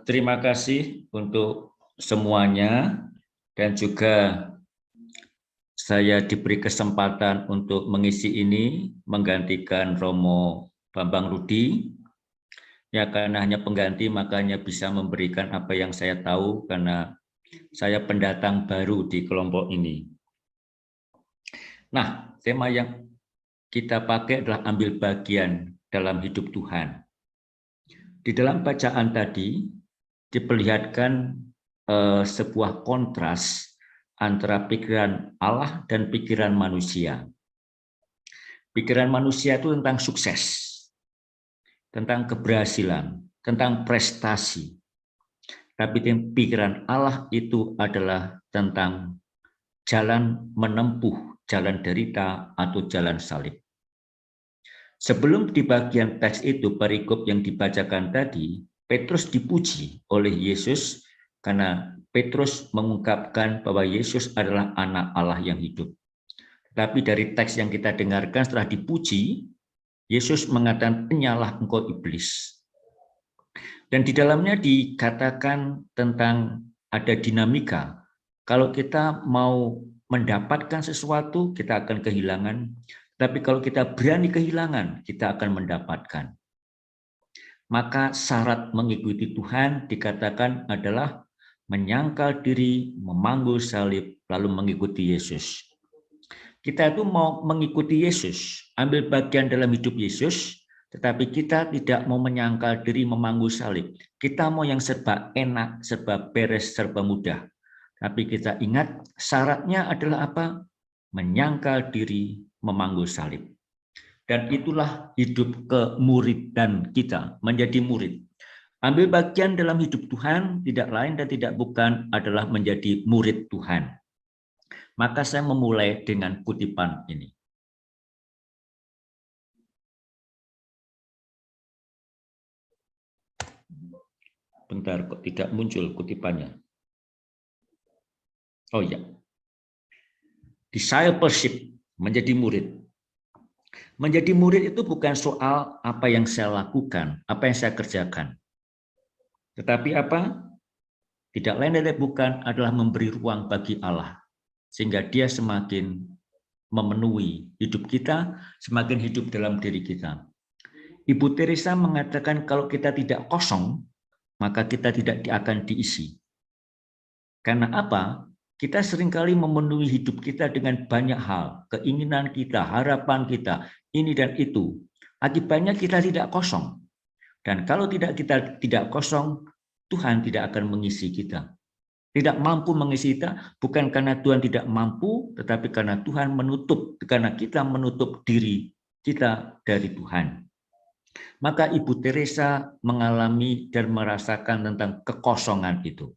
Terima kasih untuk semuanya dan juga saya diberi kesempatan untuk mengisi ini menggantikan Romo Bambang Rudi. Ya, karena hanya pengganti makanya bisa memberikan apa yang saya tahu karena saya pendatang baru di kelompok ini. Nah, tema yang kita pakai adalah ambil bagian dalam hidup Tuhan. Di dalam bacaan tadi diperlihatkan sebuah kontras antara pikiran Allah dan pikiran manusia. Pikiran manusia itu tentang sukses, tentang keberhasilan, tentang prestasi. Tapi pikiran Allah itu adalah tentang jalan menempuh, jalan derita atau jalan salib. Sebelum di bagian teks itu, perikop yang dibacakan tadi, Petrus dipuji oleh Yesus karena Petrus mengungkapkan bahwa Yesus adalah anak Allah yang hidup. Tapi dari teks yang kita dengarkan setelah dipuji, Yesus mengatakan, penyalah engkau iblis. Dan di dalamnya dikatakan tentang ada dinamika. Kalau kita mau mendapatkan sesuatu, kita akan kehilangan. Tapi kalau kita berani kehilangan, kita akan mendapatkan. Maka syarat mengikuti Tuhan dikatakan adalah menyangkal diri, memanggul salib, lalu mengikuti Yesus. Kita itu mau mengikuti Yesus, ambil bagian dalam hidup Yesus, tetapi kita tidak mau menyangkal diri, memanggul salib. Kita mau yang serba enak, serba beres, serba mudah. Tapi kita ingat syaratnya adalah apa? Menyangkal diri, memanggul salib. Dan itulah hidup kemuridan kita, menjadi murid. Ambil bagian dalam hidup Tuhan tidak lain dan tidak bukan adalah menjadi murid Tuhan. Maka saya memulai dengan kutipan ini. Bentar, kok tidak muncul kutipannya. Oh iya. Discipleship, menjadi murid. Menjadi murid itu bukan soal apa yang saya lakukan, apa yang saya kerjakan. Tetapi apa? Tidak lain dan bukan adalah memberi ruang bagi Allah. Sehingga dia semakin memenuhi hidup kita, semakin hidup dalam diri kita. Ibu Teresa mengatakan kalau kita tidak kosong, maka kita tidak akan diisi. Karena apa? Kita seringkali memenuhi hidup kita dengan banyak hal, keinginan kita, harapan kita, ini dan itu. Akibatnya kita tidak kosong. Dan kalau kita tidak kosong, Tuhan tidak akan mengisi kita. Tidak mampu mengisi kita, bukan karena Tuhan tidak mampu, tetapi karena Tuhan menutup, karena kita menutup diri kita dari Tuhan. Maka Ibu Teresa mengalami dan merasakan tentang kekosongan itu.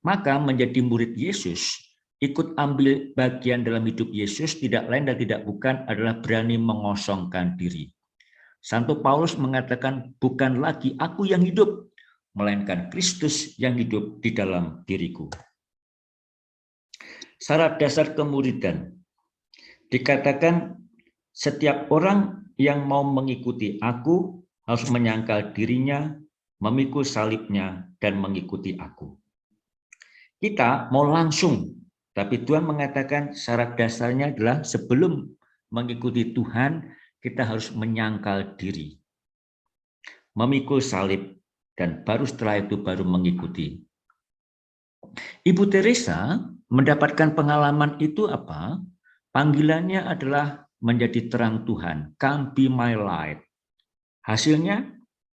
Maka menjadi murid Yesus, ikut ambil bagian dalam hidup Yesus tidak lain dan tidak bukan adalah berani mengosongkan diri. Santo Paulus mengatakan, bukan lagi aku yang hidup, melainkan Kristus yang hidup di dalam diriku. Syarat dasar kemuridan. Dikatakan setiap orang yang mau mengikuti aku harus menyangkal dirinya, memikul salibnya, dan mengikuti aku. Kita mau langsung, tapi Tuhan mengatakan syarat dasarnya adalah sebelum mengikuti Tuhan, kita harus menyangkal diri, memikul salib, dan baru setelah itu baru mengikuti. Ibu Teresa mendapatkan pengalaman itu apa? Panggilannya adalah menjadi terang Tuhan, come be my light. Hasilnya,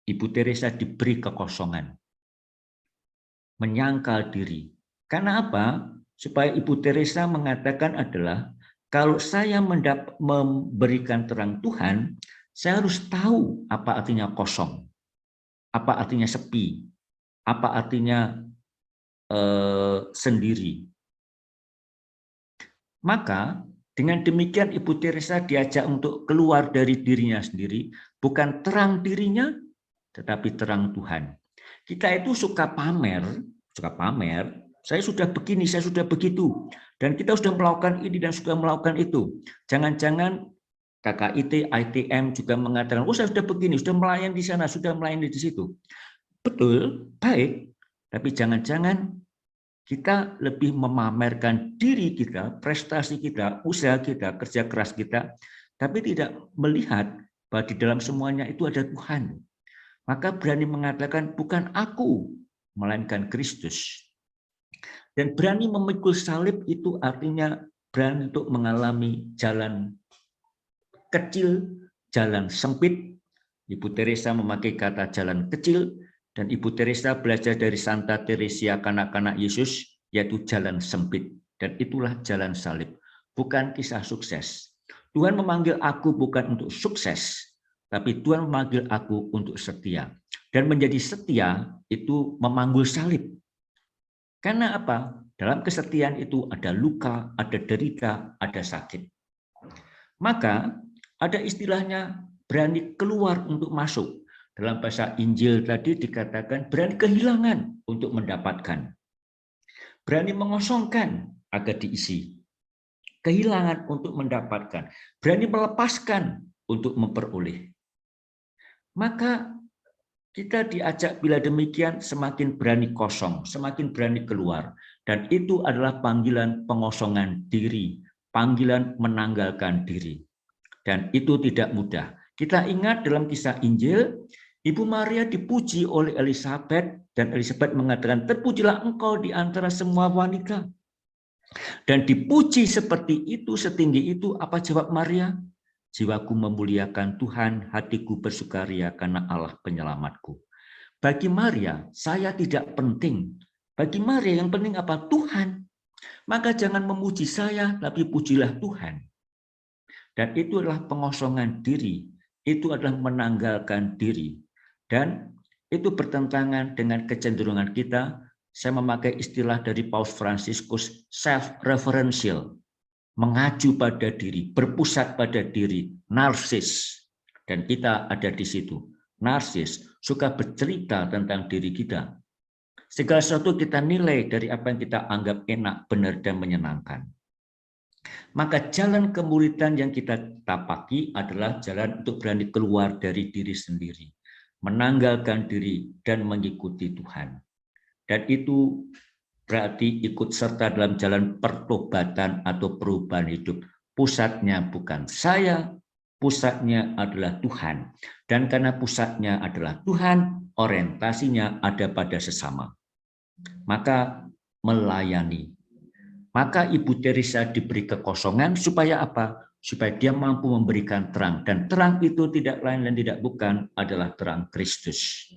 Ibu Teresa diberi kekosongan, menyangkal diri. Karena apa? Supaya Ibu Teresa mengatakan adalah, kalau saya memberikan terang Tuhan, saya harus tahu apa artinya kosong, apa artinya sepi, apa artinya sendiri. Maka dengan demikian Ibu Teresa diajak untuk keluar dari dirinya sendiri, bukan terang dirinya, tetapi terang Tuhan. Kita itu suka pamer, saya sudah begini, saya sudah begitu, dan kita sudah melakukan ini dan sudah melakukan itu. Jangan-jangan KKIT, ITM juga mengatakan, oh saya sudah begini, sudah melayani di sana, sudah melayani di situ. Betul, baik. Tapi jangan-jangan kita lebih memamerkan diri kita, prestasi kita, usaha kita, kerja keras kita, tapi tidak melihat bahwa di dalam semuanya itu ada Tuhan. Maka berani mengatakan bukan aku, melainkan Kristus. Dan berani memikul salib itu artinya berani untuk mengalami jalan kecil, jalan sempit. Ibu Teresa memakai kata jalan kecil, dan Ibu Teresa belajar dari Santa Teresia kanak-kanak Yesus, yaitu jalan sempit. Dan itulah jalan salib, bukan kisah sukses. Tuhan memanggil aku bukan untuk sukses, tapi Tuhan memanggil aku untuk setia. Dan menjadi setia itu memanggul salib. Karena apa? Dalam kesetiaan itu ada luka, ada derita, ada sakit. Maka ada istilahnya berani keluar untuk masuk. Dalam bahasa Injil tadi dikatakan berani kehilangan untuk mendapatkan. Berani mengosongkan agar diisi. Kehilangan untuk mendapatkan. Berani melepaskan untuk memperoleh. Maka kita diajak bila demikian semakin berani kosong, semakin berani keluar. Dan itu adalah panggilan pengosongan diri, panggilan menanggalkan diri. Dan itu tidak mudah. Kita ingat dalam kisah Injil, Ibu Maria dipuji oleh Elizabeth, dan Elizabeth mengatakan, terpujilah engkau di antara semua wanita. Dan dipuji seperti itu, setinggi itu, apa jawab Maria? Jiwaku memuliakan Tuhan, hatiku bersukaria karena Allah penyelamatku. Bagi Maria, saya tidak penting. Bagi Maria yang penting apa? Tuhan. Maka jangan memuji saya, tapi pujilah Tuhan. Dan itu adalah pengosongan diri, itu adalah menanggalkan diri. Dan itu bertentangan dengan kecenderungan kita. Saya memakai istilah dari Paus Fransiskus, self-referential, mengacu pada diri, berpusat pada diri, narsis. Dan kita ada di situ. Narsis suka bercerita tentang diri kita. Segala sesuatu kita nilai dari apa yang kita anggap enak, benar, dan menyenangkan. Maka jalan kemuridan yang kita tapaki adalah jalan untuk berani keluar dari diri sendiri, menanggalkan diri dan mengikuti Tuhan. Dan itu berarti ikut serta dalam jalan pertobatan atau perubahan hidup. Pusatnya bukan saya, pusatnya adalah Tuhan. Dan karena pusatnya adalah Tuhan, orientasinya ada pada sesama. Maka melayani. Maka Ibu Teresa diberi kekosongan supaya apa? Supaya dia mampu memberikan terang. Dan terang itu tidak lain dan tidak bukan adalah terang Kristus.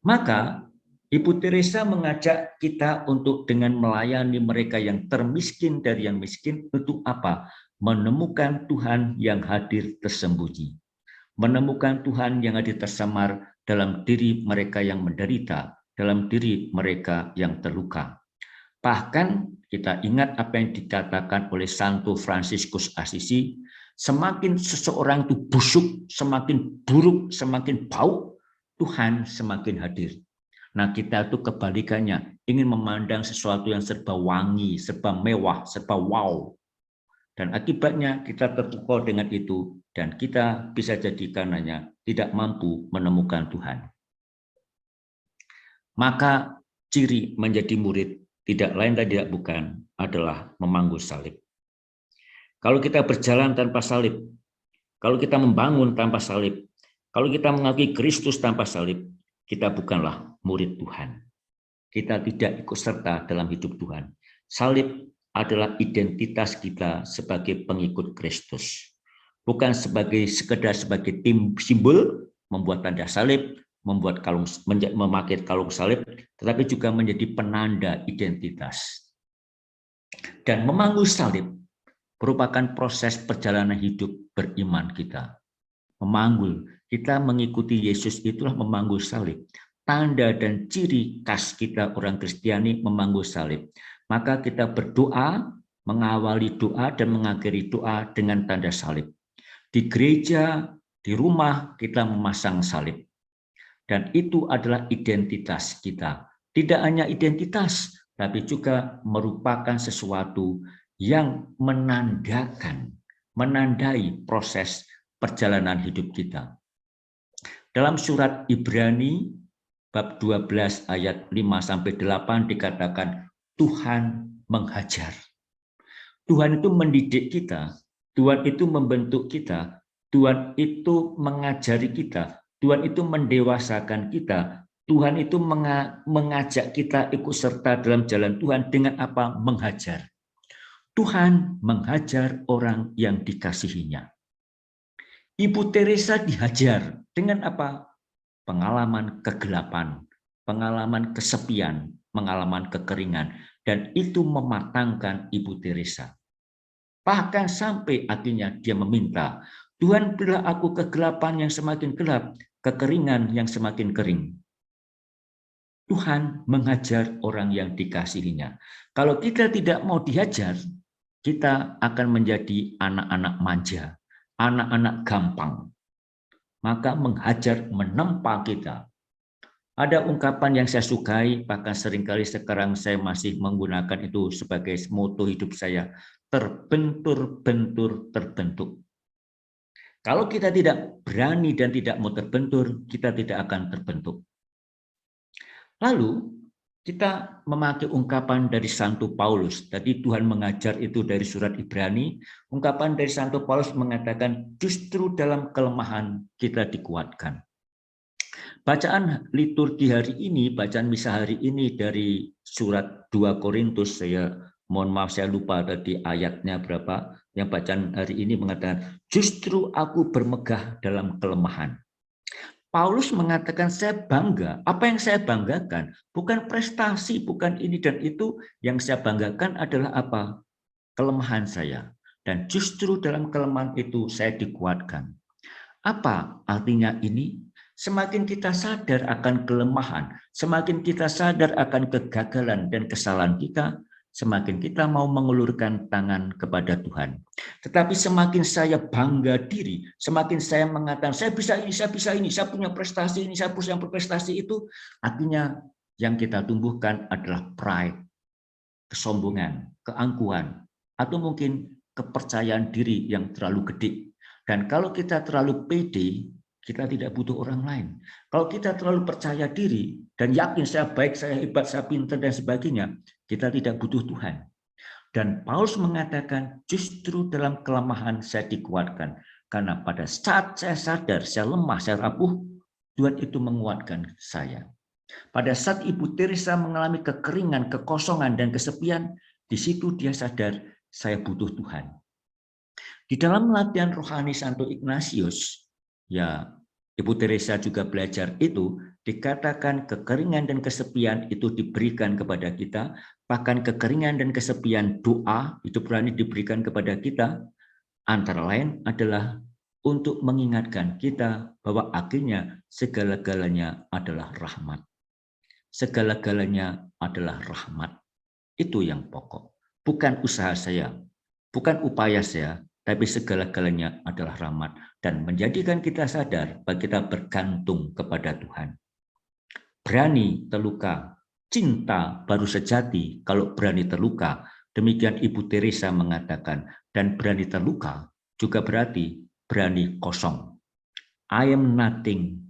Maka Ibu Teresa mengajak kita untuk dengan melayani mereka yang termiskin dari yang miskin, untuk apa? Menemukan Tuhan yang hadir tersembunyi. Menemukan Tuhan yang hadir tersamar dalam diri mereka yang menderita, dalam diri mereka yang terluka. Bahkan kita ingat apa yang dikatakan oleh Santo Fransiskus Assisi, semakin seseorang itu busuk, semakin buruk, semakin bau, Tuhan semakin hadir. Nah, kita itu kebalikannya, ingin memandang sesuatu yang serba wangi, serba mewah, serba wow. Dan akibatnya kita terpukul dengan itu, dan kita bisa jadi karenanya tidak mampu menemukan Tuhan. Maka ciri menjadi murid tidak lain dan tidak bukan adalah memanggul salib. Kalau kita berjalan tanpa salib, kalau kita membangun tanpa salib, kalau kita mengakui Kristus tanpa salib, kita bukanlah murid Tuhan. Kita tidak ikut serta dalam hidup Tuhan. Salib adalah identitas kita sebagai pengikut Kristus. Bukan sekedar sebagai simbol, membuat tanda salib, membuat memakai kalung salib, tetapi juga menjadi penanda identitas. Dan memanggul salib merupakan proses perjalanan hidup beriman kita. Memanggul, kita mengikuti Yesus itulah memanggul salib. Tanda dan ciri khas kita orang Kristiani memanggul salib. Maka kita berdoa, mengawali doa dan mengakhiri doa dengan tanda salib. Di gereja, di rumah kita memasang salib. Dan itu adalah identitas kita. Tidak hanya identitas, tapi juga merupakan sesuatu yang menandai proses perjalanan hidup kita. Dalam surat Ibrani bab 12 ayat 5-8 dikatakan Tuhan menghajar. Tuhan itu mendidik kita, Tuhan itu membentuk kita, Tuhan itu mengajari kita, Tuhan itu mendewasakan kita, Tuhan itu mengajak kita ikut serta dalam jalan Tuhan dengan apa? Menghajar. Tuhan menghajar orang yang dikasihinya. Ibu Teresa dihajar dengan apa? Pengalaman kegelapan, pengalaman kesepian, pengalaman kekeringan, dan itu mematangkan Ibu Teresa. Bahkan sampai akhirnya dia meminta, Tuhan berilah aku kegelapan yang semakin gelap, kekeringan yang semakin kering. Tuhan menghajar orang yang dikasihinya. Kalau kita tidak mau dihajar, kita akan menjadi anak-anak manja, anak-anak gampang. Maka menghajar menempa kita. Ada ungkapan yang saya sukai, bahkan seringkali sekarang saya masih menggunakan itu sebagai moto hidup saya. Terbentur-bentur terbentuk. Kalau kita tidak berani dan tidak mau terbentur, kita tidak akan terbentuk. Lalu kita memakai ungkapan dari Santo Paulus. Tadi Tuhan mengajar itu dari surat Ibrani. Ungkapan dari Santo Paulus mengatakan justru dalam kelemahan kita dikuatkan. Bacaan liturgi hari ini, bacaan misa hari ini dari surat 2 Korintus, saya mohon maaf saya lupa tadi ayatnya berapa, yang bacaan hari ini mengatakan, justru aku bermegah dalam kelemahan. Paulus mengatakan saya bangga, apa yang saya banggakan, bukan prestasi, bukan ini dan itu, yang saya banggakan adalah apa? Kelemahan saya. Dan justru dalam kelemahan itu saya dikuatkan. Apa artinya ini? Semakin kita sadar akan kelemahan, semakin kita sadar akan kegagalan dan kesalahan kita, semakin kita mau mengulurkan tangan kepada Tuhan. Tetapi semakin saya bangga diri, semakin saya mengatakan, saya bisa ini, saya punya prestasi ini, saya punya berprestasi itu, artinya yang kita tumbuhkan adalah pride, kesombongan, keangkuhan, atau mungkin kepercayaan diri yang terlalu gede. Dan kalau kita terlalu pede, kita tidak butuh orang lain. Kalau kita terlalu percaya diri dan yakin saya baik, saya hebat, saya pintar dan sebagainya, kita tidak butuh Tuhan. Dan Paulus mengatakan justru dalam kelemahan saya dikuatkan. Karena pada saat saya sadar, saya lemah, saya rapuh, Tuhan itu menguatkan saya. Pada saat Ibu Teresa mengalami kekeringan, kekosongan, dan kesepian, di situ dia sadar saya butuh Tuhan. Di dalam latihan rohani Santo Ignatius, ya Ibu Teresa juga belajar itu, dikatakan kekeringan dan kesepian itu diberikan kepada kita, bahkan kekeringan dan kesepian doa itu berani diberikan kepada kita, antara lain adalah untuk mengingatkan kita bahwa akhirnya segala-galanya adalah rahmat. Segala-galanya adalah rahmat. Itu yang pokok. Bukan usaha saya, bukan upaya saya, tapi segala-galanya adalah rahmat. Dan menjadikan kita sadar bahwa kita bergantung kepada Tuhan. Berani terluka, cinta baru sejati kalau berani terluka. Demikian Ibu Teresa mengatakan, dan berani terluka juga berarti berani kosong. I am nothing,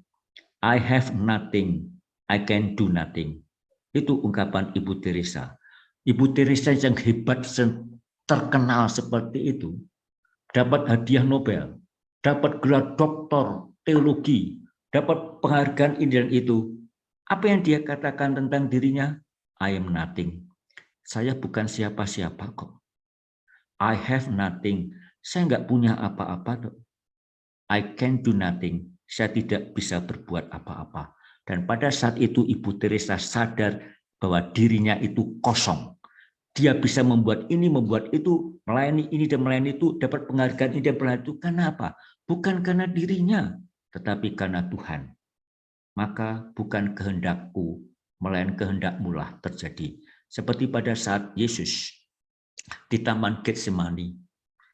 I have nothing, I can do nothing. Itu ungkapan Ibu Teresa. Ibu Teresa yang hebat, terkenal seperti itu, dapat hadiah Nobel, dapat gelar doktor teologi, dapat penghargaan ini dan itu. Apa yang dia katakan tentang dirinya? I am nothing. Saya bukan siapa-siapa kok. I have nothing. Saya nggak punya apa-apa. I can do nothing. Saya tidak bisa berbuat apa-apa. Dan pada saat itu Ibu Teresa sadar bahwa dirinya itu kosong. Dia bisa membuat ini, membuat itu, melayani ini dan melayani itu, dapat penghargaan ini dan penghargaan itu. Kenapa? Bukan karena dirinya, tetapi karena Tuhan. Maka bukan kehendakku, melainkan kehendak-Mu lah terjadi. Seperti pada saat Yesus di Taman Getsemani,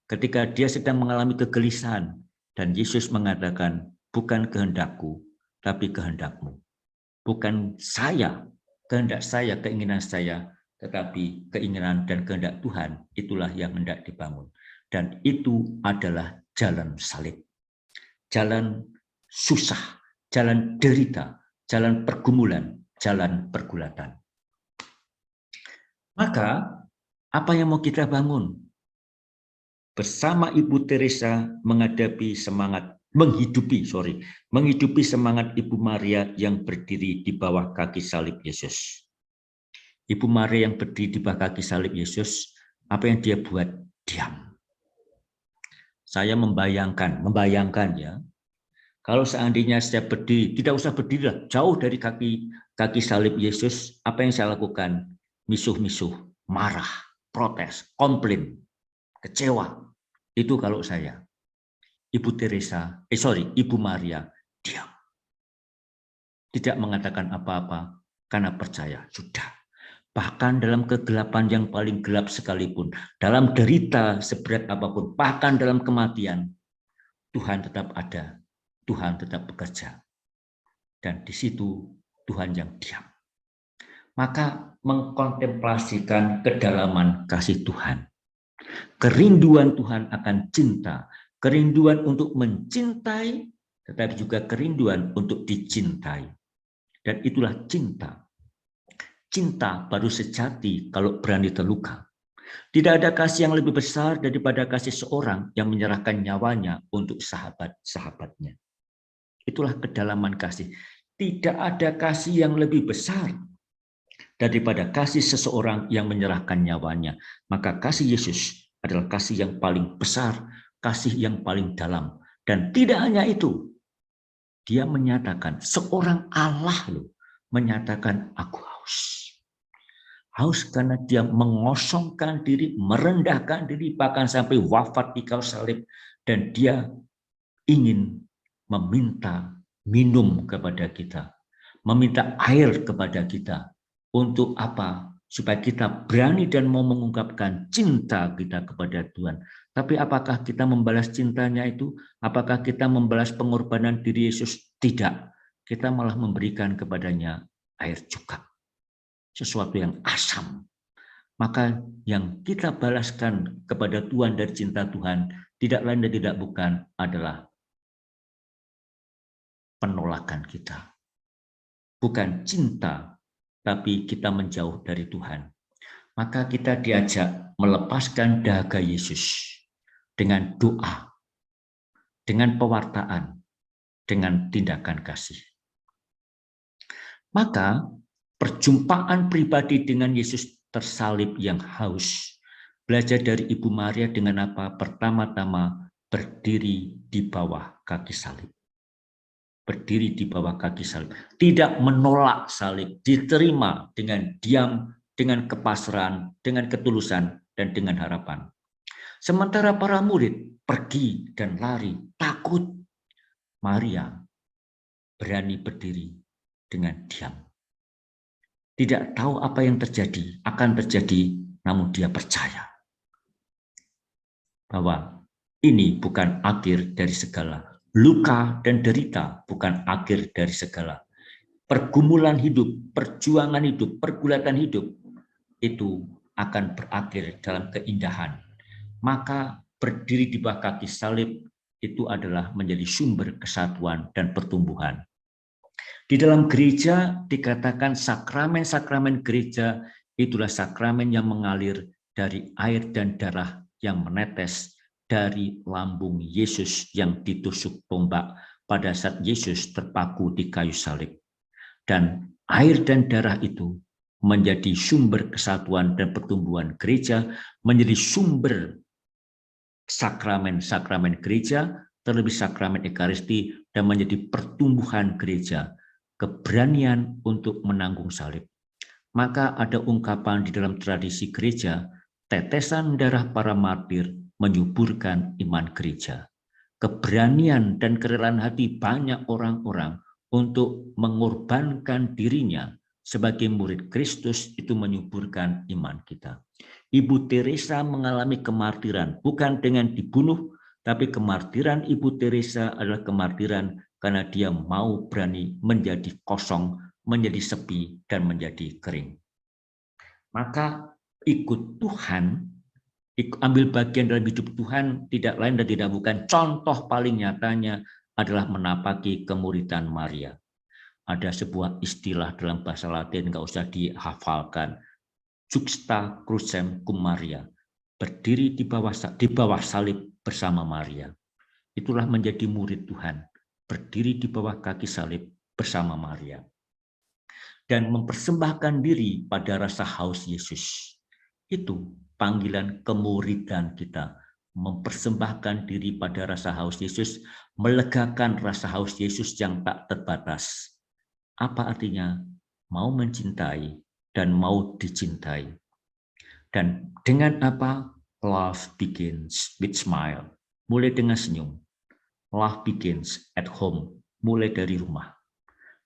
ketika dia sedang mengalami kegelisahan, dan Yesus mengatakan, bukan kehendakku, tapi kehendak-Mu. Bukan saya, kehendak saya, keinginan saya, tetapi keinginan dan kehendak Tuhan, itulah yang hendak dibangun. Dan itu adalah jalan salib. Jalan susah, jalan derita, jalan pergumulan, jalan pergulatan. Maka apa yang mau kita bangun? Bersama Ibu Teresa menghidupi semangat Ibu Maria yang berdiri di bawah kaki salib Yesus. Ibu Maria yang berdiri di bawah kaki salib Yesus, apa yang dia buat? Diam. Saya membayangkan ya, kalau seandainya saya berdiri, tidak usah berdiri, jauh dari kaki salib Yesus, apa yang saya lakukan? Misuh-misuh, marah, protes, komplain, kecewa. Itu kalau saya. Ibu Maria diam. Tidak mengatakan apa-apa karena percaya, sudah. Bahkan dalam kegelapan yang paling gelap sekalipun, dalam derita seberat apapun, bahkan dalam kematian, Tuhan tetap ada, Tuhan tetap bekerja. Dan di situ Tuhan yang diam. Maka mengkontemplasikan kedalaman kasih Tuhan. Kerinduan Tuhan akan cinta, kerinduan untuk mencintai, tetapi juga kerinduan untuk dicintai. Dan itulah cinta. Cinta baru sejati kalau berani terluka. Tidak ada kasih yang lebih besar daripada kasih seorang yang menyerahkan nyawanya untuk sahabat-sahabatnya. Itulah kedalaman kasih. Tidak ada kasih yang lebih besar daripada kasih seseorang yang menyerahkan nyawanya. Maka kasih Yesus adalah kasih yang paling besar, kasih yang paling dalam. Dan tidak hanya itu, dia menyatakan, seorang Allah loh, menyatakan aku haus. Haus karena dia mengosongkan diri, merendahkan diri, bahkan sampai wafat di kayu salib. Dan dia ingin meminta minum kepada kita, meminta air kepada kita. Untuk apa? Supaya kita berani dan mau mengungkapkan cinta kita kepada Tuhan. Tapi apakah kita membalas cintanya itu? Apakah kita membalas pengorbanan diri Yesus? Tidak. Kita malah memberikan kepadanya air cuka. Sesuatu yang asam. Maka yang kita balaskan kepada Tuhan dari cinta Tuhan tidak lain dan tidak bukan adalah penolakan kita. Bukan cinta, tapi kita menjauh dari Tuhan. Maka kita diajak melepaskan dahaga Yesus dengan doa, dengan pewartaan, dengan tindakan kasih. Maka perjumpaan pribadi dengan Yesus tersalib yang haus. Belajar dari Ibu Maria dengan apa? Pertama-tama berdiri di bawah kaki salib. Berdiri di bawah kaki salib. Tidak menolak salib. Diterima dengan diam, dengan kepasrahan, dengan ketulusan, dan dengan harapan. Sementara para murid pergi dan lari, takut. Maria berani berdiri dengan diam. Tidak tahu apa yang akan terjadi, namun dia percaya bahwa ini bukan akhir dari segala. Luka dan derita bukan akhir dari segala. Pergumulan hidup, perjuangan hidup, pergulatan hidup, itu akan berakhir dalam keindahan. Maka berdiri di bawah kaki salib itu adalah menjadi sumber kesatuan dan pertumbuhan. Di dalam gereja dikatakan sakramen-sakramen gereja itulah sakramen yang mengalir dari air dan darah yang menetes dari lambung Yesus yang ditusuk tombak pada saat Yesus terpaku di kayu salib. Dan air dan darah itu menjadi sumber kesatuan dan pertumbuhan gereja, menjadi sumber sakramen-sakramen gereja, terlebih sakramen Ekaristi, dan menjadi pertumbuhan gereja. Keberanian untuk menanggung salib. Maka ada ungkapan di dalam tradisi gereja, tetesan darah para martir menyuburkan iman gereja. Keberanian dan kerelaan hati banyak orang-orang untuk mengorbankan dirinya sebagai murid Kristus itu menyuburkan iman kita. Ibu Teresa mengalami kemartiran bukan dengan dibunuh, tapi kemartiran Ibu Teresa adalah kemartiran karena dia mau berani menjadi kosong, menjadi sepi, dan menjadi kering. Maka ikut Tuhan, ambil bagian dalam hidup Tuhan tidak lain dan tidak bukan. Contoh paling nyatanya adalah menapaki kemuridan Maria. ada sebuah istilah dalam bahasa Latin, nggak usah dihafalkan. Juxta crucem cum Maria, berdiri di bawah salib bersama Maria. Itulah menjadi murid Tuhan, berdiri di bawah kaki salib bersama Maria. Dan mempersembahkan diri pada rasa haus Yesus. Itu panggilan kemuridan kita, mempersembahkan diri pada rasa haus Yesus, melegakan rasa haus Yesus yang tak terbatas. Apa artinya? Mau mencintai dan mau dicintai. Dan dengan apa? Love begins with smile. Mulai dengan senyum. Love begins at home. Mulai dari rumah.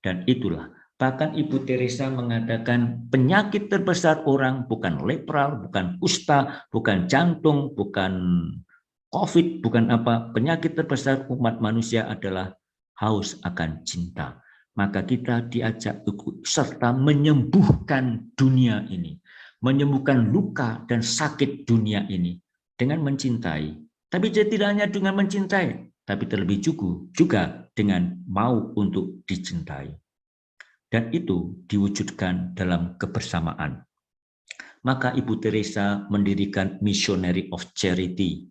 Dan itulah, bahkan Ibu Teresa mengatakan penyakit terbesar orang bukan lepra, bukan kusta, bukan jantung, bukan COVID, bukan apa. Penyakit terbesar umat manusia adalah haus akan cinta. Maka kita diajak ikut serta menyembuhkan dunia ini, menyembuhkan luka dan sakit dunia ini dengan mencintai. Tapi tidak hanya dengan mencintai, tapi terlebih juga dengan mau untuk dicintai. Dan itu diwujudkan dalam kebersamaan. Maka Ibu Teresa mendirikan Missionary of Charity.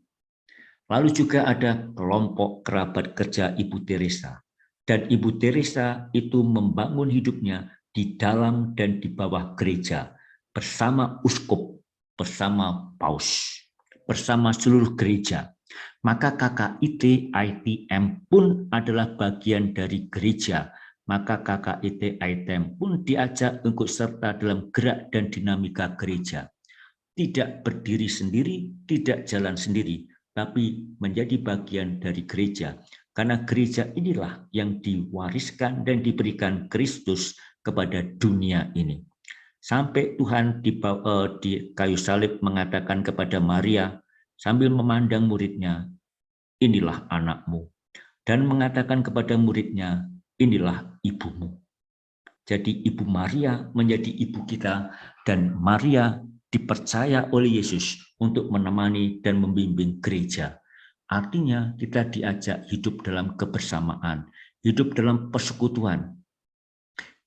Lalu juga ada kelompok kerabat kerja Ibu Teresa. Dan Ibu Teresa itu membangun hidupnya di dalam dan di bawah gereja, bersama uskup, bersama paus, bersama seluruh gereja. Maka KKIT ITM pun adalah bagian dari gereja. Maka KKIT ITM pun diajak ikut serta dalam gerak dan dinamika gereja. Tidak berdiri sendiri, tidak jalan sendiri, tapi menjadi bagian dari gereja. Karena gereja inilah yang diwariskan dan diberikan Kristus kepada dunia ini. Sampai Tuhan di kayu salib mengatakan kepada Maria sambil memandang muridnya, inilah anakmu. Dan mengatakan kepada muridnya, inilah ibumu. Jadi Ibu Maria menjadi ibu kita, dan Maria dipercaya oleh Yesus untuk menemani dan membimbing gereja. Artinya kita diajak hidup dalam kebersamaan, hidup dalam persekutuan,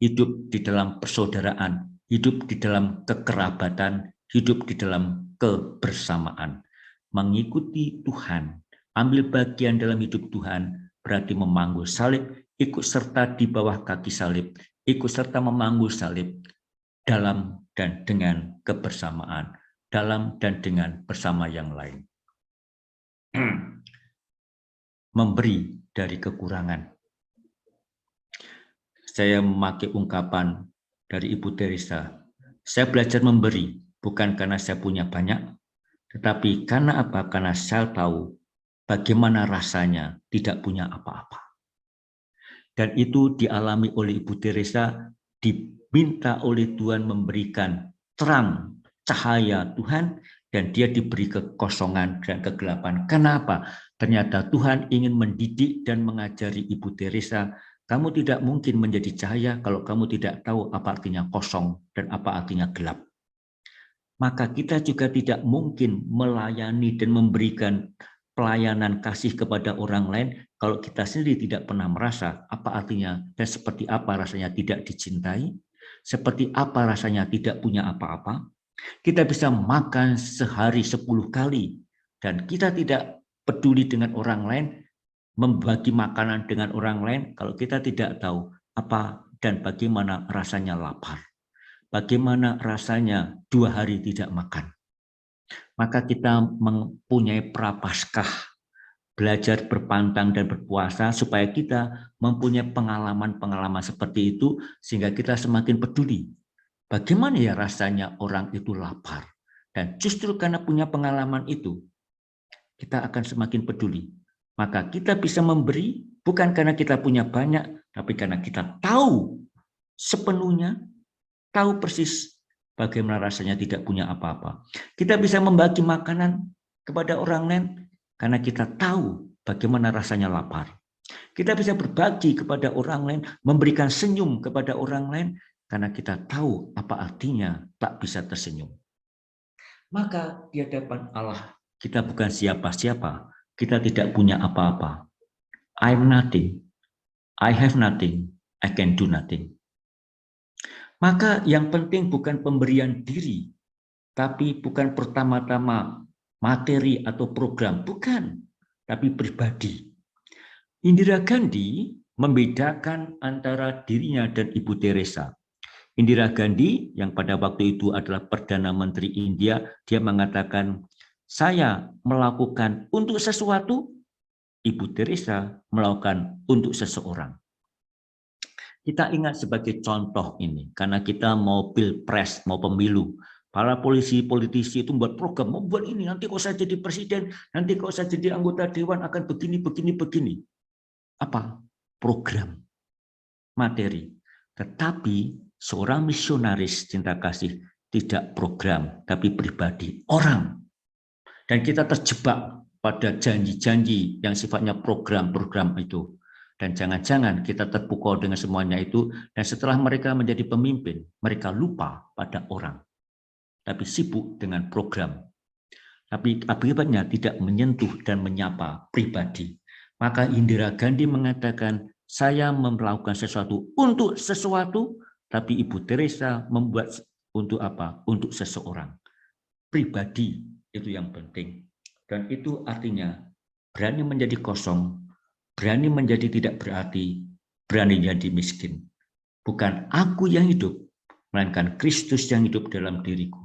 hidup di dalam persaudaraan, hidup di dalam kekerabatan, hidup di dalam kebersamaan. Mengikuti Tuhan, ambil bagian dalam hidup Tuhan, berarti memanggul salib, ikut serta di bawah kaki salib, ikut serta memanggul salib dalam dan dengan kebersamaan, dalam dan dengan bersama yang lain. Memberi dari kekurangan. Saya memakai ungkapan dari Ibu Teresa. Saya belajar memberi bukan karena saya punya banyak, tetapi karena apa? Karena saya tahu bagaimana rasanya tidak punya apa-apa. Dan itu dialami oleh Ibu Teresa, diminta oleh Tuhan memberikan terang, cahaya Tuhan, dan dia diberi kekosongan dan kegelapan. Kenapa? Ternyata Tuhan ingin mendidik dan mengajari Ibu Teresa, kamu tidak mungkin menjadi cahaya kalau kamu tidak tahu apa artinya kosong dan apa artinya gelap. Maka kita juga tidak mungkin melayani dan memberikan pelayanan kasih kepada orang lain kalau kita sendiri tidak pernah merasa apa artinya dan seperti apa rasanya tidak dicintai, seperti apa rasanya tidak punya apa-apa. Kita bisa makan sehari 10 kali dan kita tidak peduli dengan orang lain, membagi makanan dengan orang lain kalau kita tidak tahu apa dan bagaimana rasanya lapar. Bagaimana rasanya 2 hari tidak makan. Maka kita mempunyai prapaskah, belajar berpantang dan berpuasa supaya kita mempunyai pengalaman-pengalaman seperti itu sehingga kita semakin peduli. Bagaimana ya rasanya orang itu lapar? Dan justru karena punya pengalaman itu, kita akan semakin peduli. Maka kita bisa memberi bukan karena kita punya banyak, tapi karena kita tahu sepenuhnya, tahu persis bagaimana rasanya tidak punya apa-apa. Kita bisa membagi makanan kepada orang lain karena kita tahu bagaimana rasanya lapar. Kita bisa berbagi kepada orang lain, memberikan senyum kepada orang lain karena kita tahu apa artinya tak bisa tersenyum. Maka di hadapan Allah kita bukan siapa-siapa, kita tidak punya apa-apa. I'm nothing, I have nothing, I can do nothing. Maka yang penting bukan pemberian diri, tapi bukan pertama-tama materi atau program, bukan, tapi pribadi. Indira Gandhi membedakan antara dirinya dan Ibu Teresa. Indira Gandhi yang pada waktu itu adalah Perdana Menteri India, dia mengatakan, saya melakukan untuk sesuatu, Ibu Teresa melakukan untuk seseorang. Kita ingat sebagai contoh ini, karena kita mau pilpres, mau pemilu. Para politisi itu membuat program, membuat ini, nanti kalau saya jadi presiden, nanti kalau saya jadi anggota dewan akan begini, begini, begini. Apa? Program, materi. Tetapi seorang misionaris cinta kasih tidak program, tapi pribadi, orang. Dan kita terjebak pada janji-janji yang sifatnya program-program itu. Dan jangan-jangan kita terpukau dengan semuanya itu, dan setelah mereka menjadi pemimpin, mereka lupa pada orang. Tapi sibuk dengan program. Tapi akibatnya tidak menyentuh dan menyapa pribadi. Maka Indira Gandhi mengatakan, saya melakukan sesuatu untuk sesuatu, tapi Ibu Teresa membuat untuk apa? Untuk seseorang. Pribadi itu yang penting. Dan itu artinya berani menjadi kosong, berani menjadi tidak berarti, berani jadi miskin. Bukan aku yang hidup, melainkan Kristus yang hidup dalam diriku.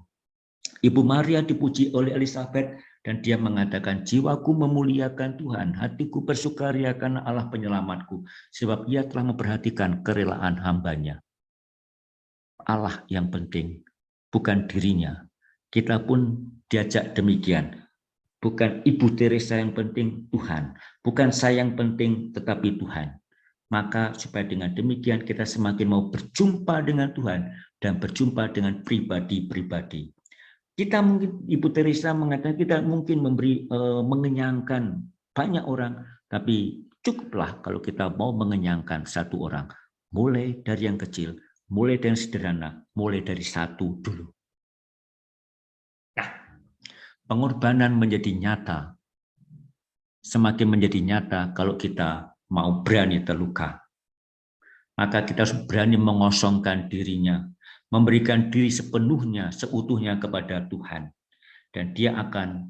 Ibu Maria dipuji oleh Elizabeth dan dia mengatakan, jiwaku memuliakan Tuhan, hatiku bersukaria karena Allah penyelamatku, sebab ia telah memperhatikan kerelaan hambanya. Allah yang penting, bukan dirinya. Kita pun diajak demikian. Bukan Ibu Teresa yang penting, Tuhan. Bukan saya yang penting, tetapi Tuhan. Maka supaya dengan demikian kita semakin mau berjumpa dengan Tuhan dan berjumpa dengan pribadi-pribadi. Kita mungkin, Ibu Teresa mengatakan kita mungkin mengenyangkan banyak orang, tapi cukuplah kalau kita mau mengenyangkan satu orang. Mulai dari yang kecil, mulai dari yang sederhana, mulai dari satu dulu. Nah, pengorbanan menjadi nyata. Semakin menjadi nyata kalau kita mau berani terluka. Maka kita harus berani mengosongkan dirinya, memberikan diri sepenuhnya, seutuhnya kepada Tuhan. Dan dia akan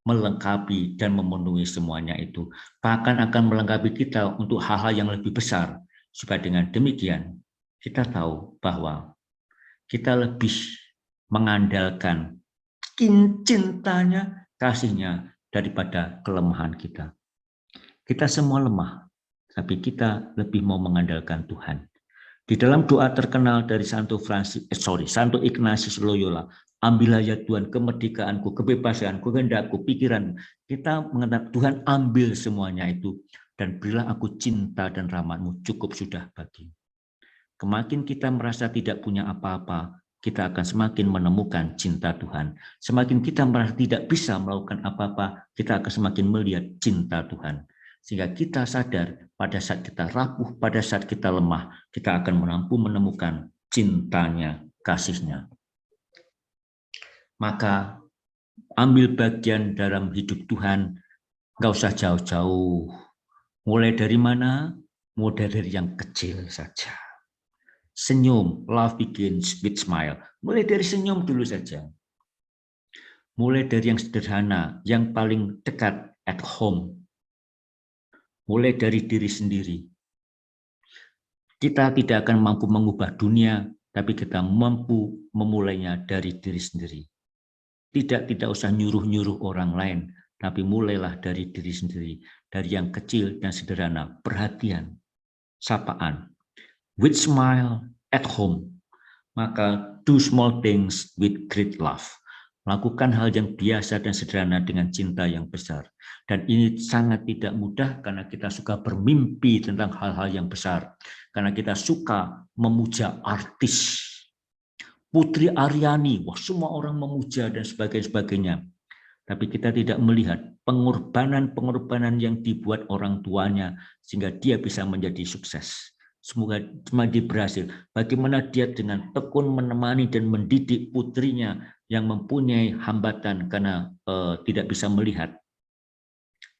melengkapi dan memenuhi semuanya itu. Bahkan akan melengkapi kita untuk hal-hal yang lebih besar. Supaya dengan demikian, kita tahu bahwa kita lebih mengandalkan cintanya, kasihnya, daripada kelemahan kita. Kita semua lemah, tapi kita lebih mau mengandalkan Tuhan. Di dalam doa terkenal dari Santo Ignatius Loyola, ambillah ya Tuhan kemerdekaanku, kebebasanku, kehendakku, pikiran. Kita mengatakan Tuhan ambil semuanya itu dan berilah aku cinta dan rahmat-Mu, cukup sudah bagi. Kemakin kita merasa tidak punya apa-apa, kita akan semakin menemukan cinta Tuhan. Semakin kita merasa tidak bisa melakukan apa-apa, kita akan semakin melihat cinta Tuhan. Sehingga kita sadar pada saat kita rapuh, pada saat kita lemah, kita akan mampu menemukan cintanya, kasihnya. Maka ambil bagian dalam hidup Tuhan, nggak usah jauh-jauh. Mulai dari mana? Mulai dari yang kecil saja. Senyum, love begins with smile. Mulai dari senyum dulu saja. Mulai dari yang sederhana, yang paling dekat at home. Mulai dari diri sendiri. Kita tidak akan mampu mengubah dunia, tapi kita mampu memulainya dari diri sendiri. Tidak usah nyuruh-nyuruh orang lain, tapi mulailah dari diri sendiri. Dari yang kecil dan sederhana, perhatian, sapaan. With smile at home. Maka do small things with great love. Lakukan hal yang biasa dan sederhana dengan cinta yang besar. Dan ini sangat tidak mudah karena kita suka bermimpi tentang hal-hal yang besar. Karena kita suka memuja artis. Putri Aryani, wah semua orang memuja dan sebagainya. Tapi kita tidak melihat pengorbanan-pengorbanan yang dibuat orang tuanya sehingga dia bisa menjadi sukses. Semoga dia berhasil. Bagaimana dia dengan tekun menemani dan mendidik putrinya yang mempunyai hambatan karena tidak bisa melihat.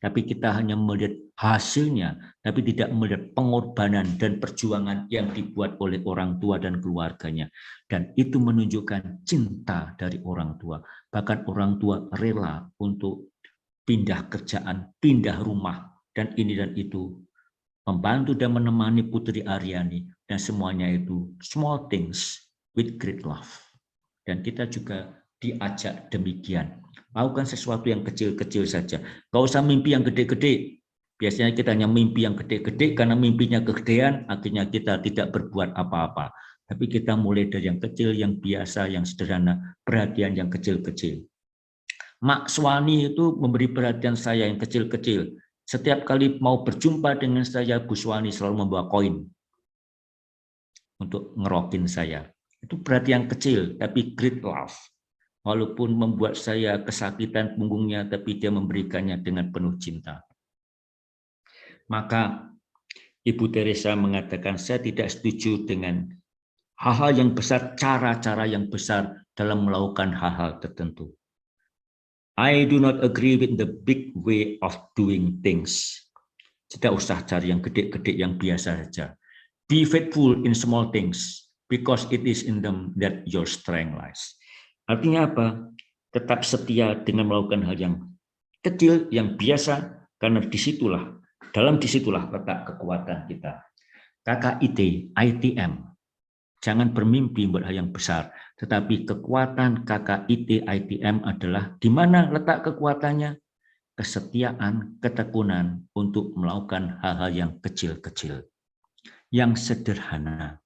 Tapi kita hanya melihat hasilnya, tapi tidak melihat pengorbanan dan perjuangan yang dibuat oleh orang tua dan keluarganya. Dan itu menunjukkan cinta dari orang tua. Bahkan orang tua rela untuk pindah kerjaan, pindah rumah, dan ini dan itu. Membantu dan menemani Putri Aryani. Dan semuanya itu small things with great love. Dan kita juga diajak demikian. Lakukan sesuatu yang kecil-kecil saja. Gak usah mimpi yang gede-gede. Biasanya kita hanya mimpi yang gede-gede karena mimpinya kegedean, akhirnya kita tidak berbuat apa-apa. Tapi kita mulai dari yang kecil, yang biasa, yang sederhana, perhatian yang kecil-kecil. Mak Swani itu memberi perhatian saya yang kecil-kecil. Setiap kali mau berjumpa dengan saya, Bu Swani selalu membawa koin untuk ngerokin saya. Itu perhatian kecil, tapi great love. Walaupun membuat saya kesakitan punggungnya, tapi dia memberikannya dengan penuh cinta. Maka Ibu Teresa mengatakan, saya tidak setuju dengan hal-hal yang besar, cara-cara yang besar dalam melakukan hal-hal tertentu. I do not agree with the big way of doing things. Tidak usah cari yang gede-gede, yang biasa saja. Be faithful in small things, because it is in them that your strength lies. Artinya apa? Tetap setia dengan melakukan hal yang kecil, yang biasa, karena dalam disitulah letak kekuatan kita. KKIT, ITM, jangan bermimpi buat hal yang besar, tetapi kekuatan KKIT, ITM adalah di mana letak kekuatannya? Kesetiaan, ketekunan untuk melakukan hal-hal yang kecil-kecil, yang sederhana.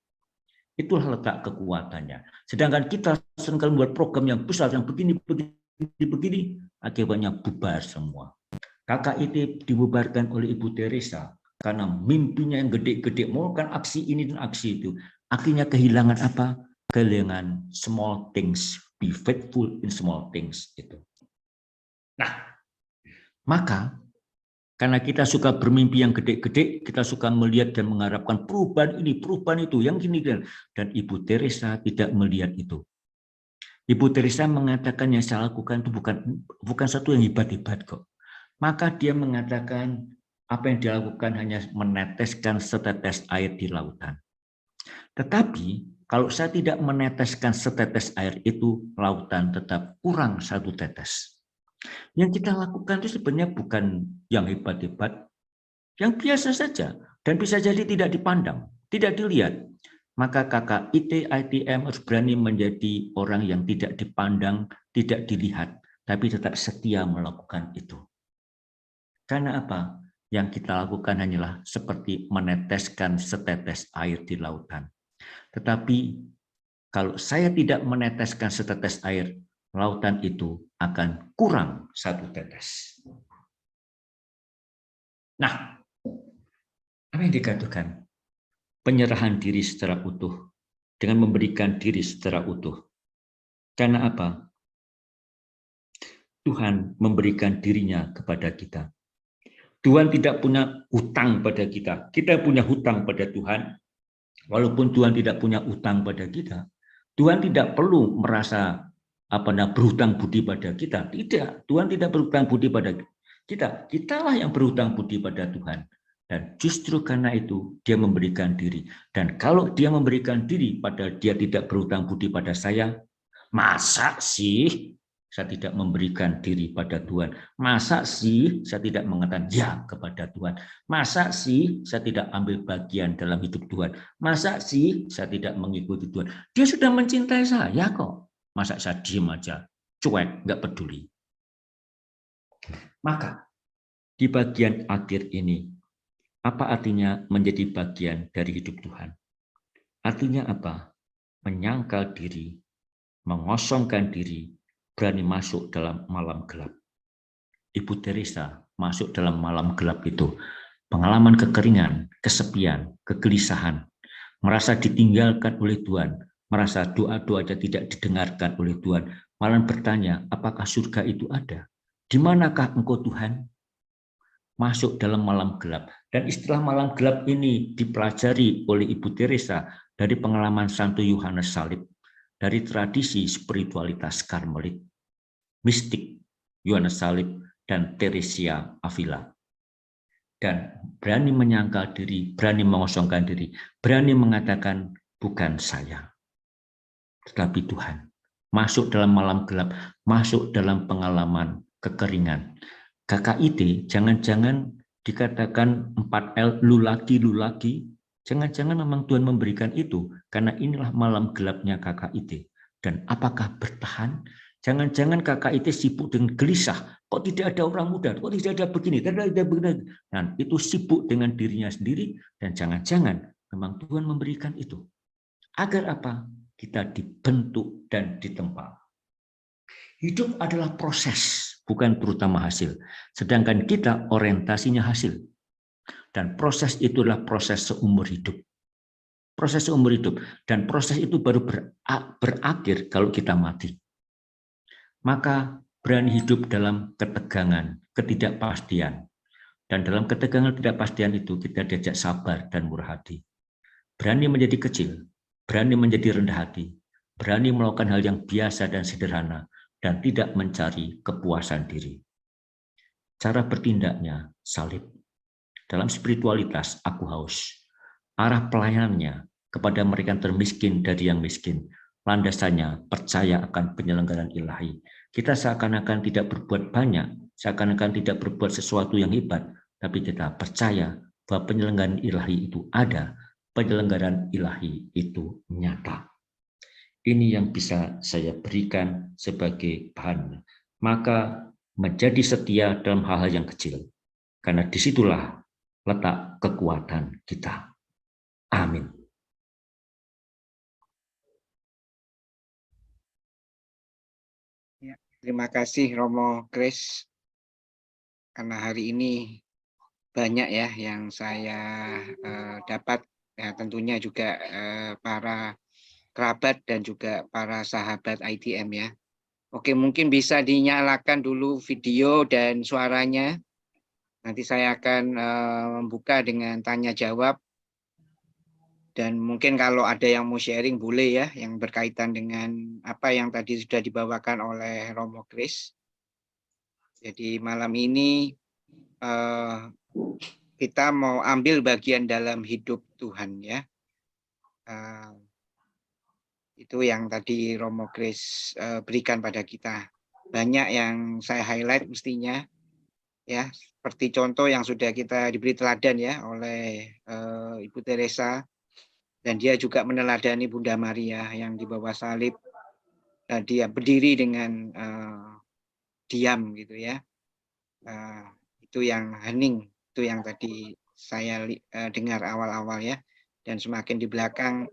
Itulah letak kekuatannya. Sedangkan kita seringkali membuat program yang besar, yang begini, akibatnya bubar semua. KKIT dibubarkan oleh Ibu Teresa karena mimpinya yang gede-gede, melakukan aksi ini dan aksi itu. Akhirnya kehilangan apa? Kehilangan small things. Be faithful in small things. Itu. Nah, maka karena kita suka bermimpi yang gede-gede, kita suka melihat dan mengharapkan perubahan ini, perubahan itu, yang gini. Dan Ibu Teresa tidak melihat itu. Ibu Teresa mengatakan yang saya lakukan itu bukan satu yang hebat-hebat kok. Maka dia mengatakan apa yang dilakukan hanya meneteskan setetes air di lautan. Tetapi kalau saya tidak meneteskan setetes air itu, lautan tetap kurang satu tetes. Yang kita lakukan itu sebenarnya bukan yang hebat-hebat, yang biasa saja, dan bisa jadi tidak dipandang, tidak dilihat. Maka KKIT, ITM harus berani menjadi orang yang tidak dipandang, tidak dilihat, tapi tetap setia melakukan itu. Karena apa? Yang kita lakukan hanyalah seperti meneteskan setetes air di lautan. Tetapi kalau saya tidak meneteskan setetes air, lautan itu akan kurang satu tetes. Nah, apa yang dikatakan? Penyerahan diri secara utuh, dengan memberikan diri secara utuh. Karena apa? Tuhan memberikan dirinya kepada kita. Tuhan tidak punya hutang pada kita. Kita punya hutang pada Tuhan. Walaupun Tuhan tidak punya hutang pada kita, Tuhan tidak perlu merasa berhutang budi pada kita. Tidak, Tuhan tidak berhutang budi pada kita. Kitalah yang berhutang budi pada Tuhan. Dan justru karena itu dia memberikan diri. Dan kalau dia memberikan diri pada dia tidak berhutang budi pada saya, masa sih saya tidak memberikan diri pada Tuhan? Masa sih saya tidak mengatakan ya kepada Tuhan? Masa sih saya tidak ambil bagian dalam hidup Tuhan? Masa sih saya tidak mengikuti Tuhan? Dia sudah mencintai saya kok. Masa saya diem aja, cuek, nggak peduli? Maka di bagian akhir ini, apa artinya menjadi bagian dari hidup Tuhan? Artinya apa? Menyangkal diri, mengosongkan diri, berani masuk dalam malam gelap. Ibu Teresa masuk dalam malam gelap itu. Pengalaman kekeringan, kesepian, kegelisahan, merasa ditinggalkan oleh Tuhan, merasa doa-doanya tidak didengarkan oleh Tuhan, malah bertanya, apakah surga itu ada? Di manakah engkau Tuhan? Masuk dalam malam gelap. Dan istilah malam gelap ini dipelajari oleh Ibu Teresa dari pengalaman Santo Yohanes Salib, dari tradisi spiritualitas Karmelit. Mistik Yohanes Salib dan Teresia Avila. Dan berani menyangkal diri, berani mengosongkan diri, berani mengatakan bukan saya, tetapi Tuhan. Masuk dalam malam gelap, masuk dalam pengalaman kekeringan. KKIT jangan-jangan dikatakan 4L, lu lagi, jangan-jangan memang Tuhan memberikan itu, karena inilah malam gelapnya KKIT. Dan apakah bertahan? Jangan-jangan KKIT sibuk dengan gelisah, kok tidak ada orang muda, kok tidak ada begini, tidak ada begini. Dan itu sibuk dengan dirinya sendiri, dan jangan-jangan memang Tuhan memberikan itu. Agar apa? Kita dibentuk dan ditempa. Hidup adalah proses, bukan terutama hasil. Sedangkan kita orientasinya hasil. Dan proses itulah proses seumur hidup. Proses seumur hidup. Dan proses itu baru berakhir kalau kita mati. Maka berani hidup dalam ketegangan, ketidakpastian. Dan dalam ketegangan ketidakpastian itu kita diajak sabar dan murah hati. Berani menjadi kecil, berani menjadi rendah hati, berani melakukan hal yang biasa dan sederhana, dan tidak mencari kepuasan diri. Cara bertindaknya salib. Dalam spiritualitas aku haus. Arah pelayanannya kepada mereka yang termiskin dari yang miskin. Landasannya percaya akan penyelenggaraan ilahi. Kita seakan-akan tidak berbuat banyak, seakan-akan tidak berbuat sesuatu yang hebat, tapi kita percaya bahwa penyelenggaraan ilahi itu ada, penyelenggaraan ilahi itu nyata. Ini yang bisa saya berikan sebagai bahan. Maka menjadi setia dalam hal-hal yang kecil. Karena disitulah letak kekuatan kita. Amin. Ya, terima kasih Romo Kris. Karena hari ini banyak ya yang saya dapat, ya tentunya juga para kerabat dan juga para sahabat ITM ya. Oke, mungkin bisa dinyalakan dulu video dan suaranya. Nanti saya akan membuka dengan tanya jawab. Dan mungkin kalau ada yang mau sharing boleh ya, yang berkaitan dengan apa yang tadi sudah dibawakan oleh Romo Kris. Jadi malam ini kita mau ambil bagian dalam hidup Tuhan ya. Itu yang tadi Romo Kris berikan pada kita. Banyak yang saya highlight mestinya ya, seperti contoh yang sudah kita diberi teladan ya oleh Ibu Teresa, dan dia juga meneladani Bunda Maria yang di bawah salib. Dia berdiri dengan diam gitu ya. Itu yang hening, itu yang tadi saya dengar awal-awal ya. Dan semakin di belakang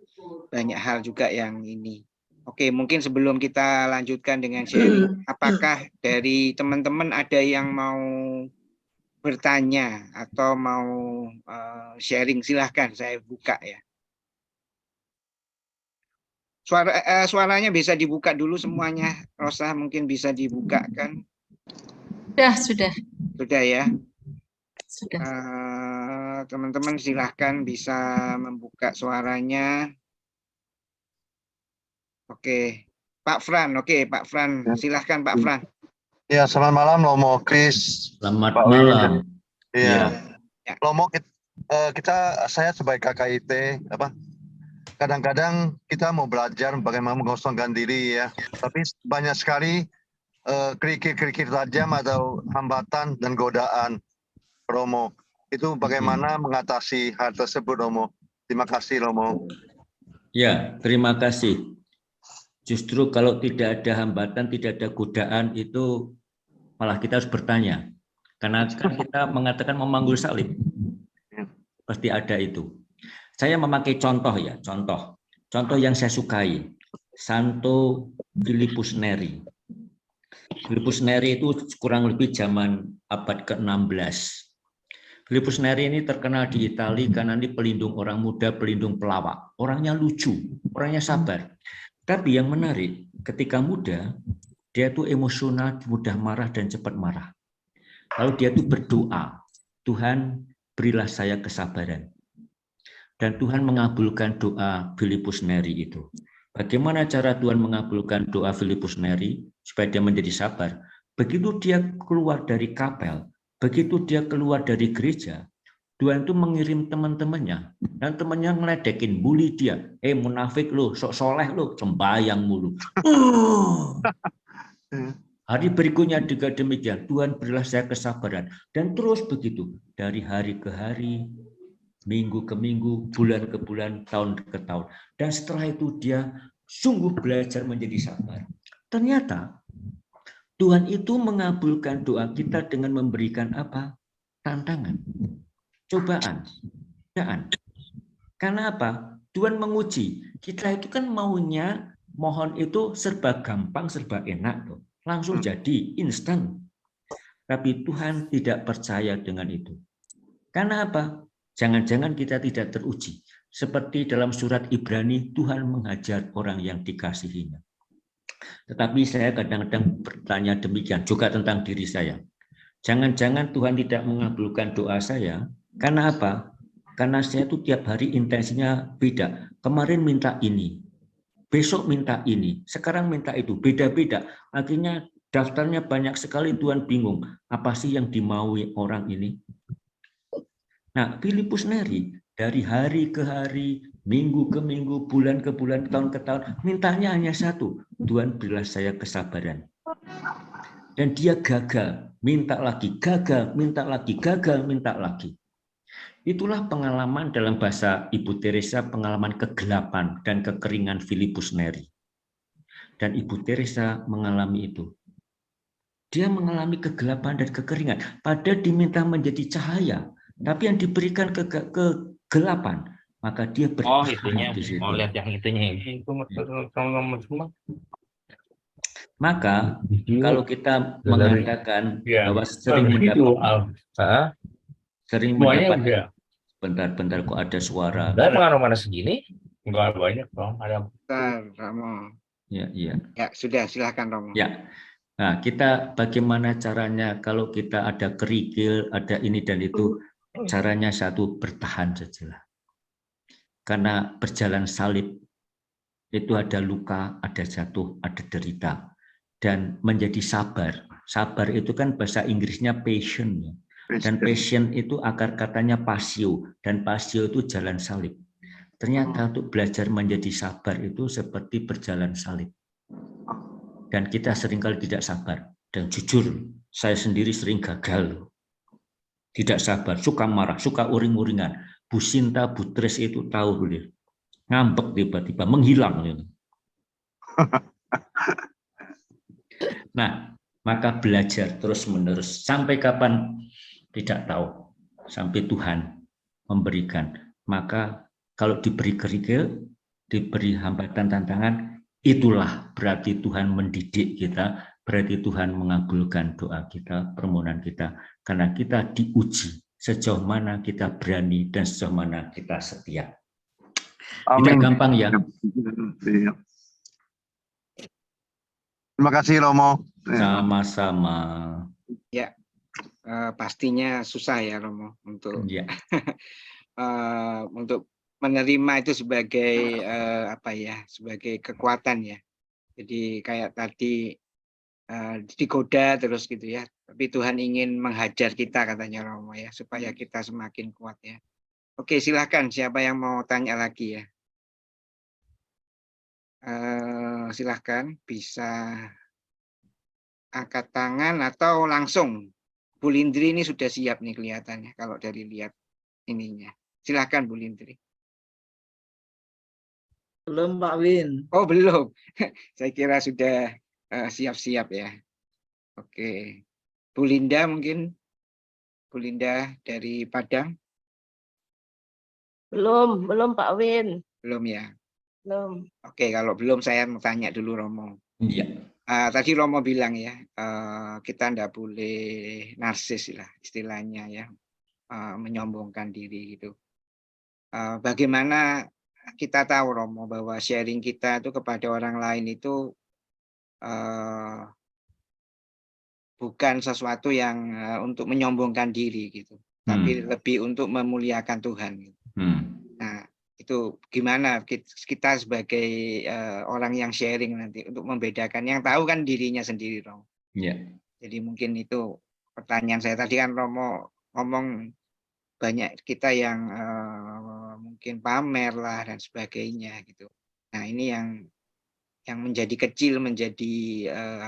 banyak hal juga yang ini. Oke, mungkin sebelum kita lanjutkan dengan sharing, apakah dari teman-teman ada yang mau bertanya atau mau sharing? Silahkan, saya buka ya. Suaranya bisa dibuka dulu semuanya. Rosa mungkin bisa dibuka kan? Sudah. Sudah ya. Sudah. Teman-teman silahkan bisa membuka suaranya. Oke, Pak Fran. Oke, Pak Fran. Silahkan Pak Fran. Ya, selamat malam Romo Kris. Selamat malam. Iya. Ya. Romo, saya sebagai KKIT kadang-kadang kita mau belajar bagaimana mengosongkan diri ya. Tapi banyak sekali kerikil-kerikil tajam atau hambatan dan godaan. Romo, itu bagaimana mengatasi hal tersebut, Romo? Terima kasih, Romo. Ya, terima kasih. Justru kalau tidak ada hambatan, tidak ada godaan, itu malah kita harus bertanya. Karena kan kita mengatakan memanggul salib. Pasti ada itu. Saya memakai contoh ya, contoh yang saya sukai. Santo Filipus Neri. Filipus Neri itu kurang lebih zaman abad ke-16. Filipus Neri ini terkenal di Italia karena ini pelindung orang muda, pelindung pelawak. Orangnya lucu, orangnya sabar. Tapi yang menarik, ketika muda, dia tuh emosional, mudah marah dan cepat marah. Lalu dia tuh berdoa, Tuhan berilah saya kesabaran. Dan Tuhan mengabulkan doa Filipus Neri itu. Bagaimana cara Tuhan mengabulkan doa Filipus Neri supaya dia menjadi sabar? begitu dia keluar dari kapel, begitu dia keluar dari gereja, Tuhan itu mengirim teman-temannya, dan temannya ngeledekin, bully dia. Munafik lu, sok soleh lu, sembahyang mulu. Hari berikutnya juga demikian, Tuhan berilah saya kesabaran. Dan terus begitu, dari hari ke hari, minggu ke minggu, bulan ke bulan, tahun ke tahun. Dan setelah itu dia sungguh belajar menjadi sabar. Ternyata Tuhan itu mengabulkan doa kita dengan memberikan apa? Tantangan, cobaan. Karena apa? Tuhan menguji. Kita itu kan maunya mohon itu serba gampang, serba enak tuh. Langsung jadi instan. Tapi Tuhan tidak percaya dengan itu. Karena apa? Jangan-jangan kita tidak teruji. Seperti dalam surat Ibrani, Tuhan menghajar orang yang dikasihinya. Tetapi saya kadang-kadang bertanya demikian juga tentang diri saya. Jangan-jangan Tuhan tidak mengabulkan doa saya. Karena apa? Karena saya tuh tiap hari intensinya beda. Kemarin minta ini, besok minta ini, sekarang minta itu, beda-beda. Akhirnya daftarnya banyak sekali, Tuhan bingung. Apa sih yang dimaui orang ini? Nah, Filipus Neri dari hari ke hari, minggu ke minggu, bulan ke bulan, tahun ke tahun, mintanya hanya satu. Tuhan berilah saya kesabaran. Dan dia gagal, minta lagi, gagal, minta lagi, gagal, minta lagi. Itulah pengalaman dalam bahasa Ibu Teresa, pengalaman kegelapan dan kekeringan Filipus Neri. Dan Ibu Teresa mengalami itu. Dia mengalami kegelapan dan kekeringan. Padahal diminta menjadi cahaya. Tapi yang diberikan kegelapan. Maka dia bertahan di situ. Mau lihat yang itunya. Maka kalau kita mengatakan bahwa sering mendapat bentar kok ada suara. Mana segini? Enggak banyak dong. Ada. Romo. Ya. Ya, sudah, silakan Romo. Ya. Nah, kita bagaimana caranya kalau kita ada kerikil, ada ini dan itu, caranya satu, bertahan sajalah. Karena berjalan salib itu ada luka, ada jatuh, ada derita. Dan menjadi sabar. Sabar itu kan bahasa Inggrisnya passion. Dan passion itu akar katanya pasio. Dan pasio itu jalan salib. Ternyata untuk belajar menjadi sabar itu seperti berjalan salib. Dan kita seringkali tidak sabar. Dan jujur, saya sendiri sering gagal. Tidak sabar, suka marah, suka uring-uringan. Bu Sinta, Bu Tres itu tahu. Ngambek tiba-tiba, menghilang. Nah, maka belajar terus-menerus. Sampai kapan? Tidak tahu. Sampai Tuhan memberikan. Maka kalau diberi kerikil, diberi hambatan tantangan, itulah berarti Tuhan mendidik kita, berarti Tuhan mengabulkan doa kita, permohonan kita. Karena kita diuji sejauh mana kita berani dan sejauh mana kita setia. Tidak gampang ya. Terima kasih Romo. Sama-sama. Ya, pastinya susah ya Romo untuk untuk menerima itu sebagai sebagai kekuatan ya. Jadi kayak tadi digoda terus gitu ya. Tapi Tuhan ingin menghajar kita katanya Romo ya, supaya kita semakin kuat ya. Oke, silakan siapa yang mau tanya lagi ya. Silahkan bisa angkat tangan atau langsung. Bu Lindri ini sudah siap nih kelihatannya kalau dari lihat ininya. Silahkan Bu Lindri. Belum Pak Win. Oh belum. Saya kira sudah siap-siap ya. Oke. Bu Linda mungkin. Bu Linda dari Padang. Belum Pak Win. Belum ya. Belum. Oke, kalau belum saya mau tanya dulu Romo. Iya. Tadi Romo bilang ya, kita tidak boleh narsis lah istilahnya ya, menyombongkan diri gitu. Bagaimana kita tahu Romo bahwa sharing kita itu kepada orang lain itu bukan sesuatu yang untuk menyombongkan diri gitu, tapi lebih untuk memuliakan Tuhan. Gitu. Nah, itu gimana kita sebagai orang yang sharing nanti untuk membedakan, yang tahu kan dirinya sendiri, Romo. Ya. Jadi mungkin itu pertanyaan saya tadi kan Romo ngomong banyak kita yang mungkin pamer lah dan sebagainya gitu. Nah ini yang menjadi kecil, menjadi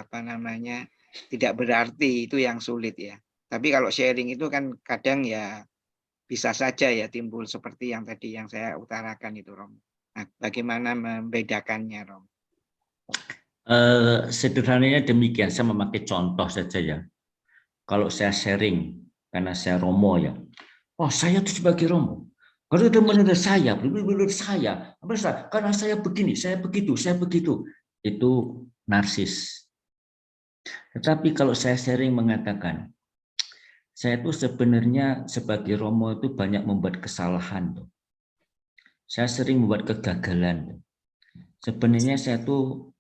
apa namanya tidak berarti, itu yang sulit ya. Tapi kalau sharing itu kan kadang ya bisa saja ya timbul seperti yang tadi yang saya utarakan itu Romo. Nah, bagaimana membedakannya Romo? Sederhananya demikian, saya memakai contoh saja ya. Kalau saya sharing, karena saya Romo ya, oh saya itu sebagai Romo, kalau benar-benar saya, karena saya begini, saya begitu, itu narsis. Tetapi kalau saya sharing mengatakan, saya itu sebenarnya sebagai Romo itu banyak membuat kesalahan. Saya sering membuat kegagalan. Sebenarnya saya tuh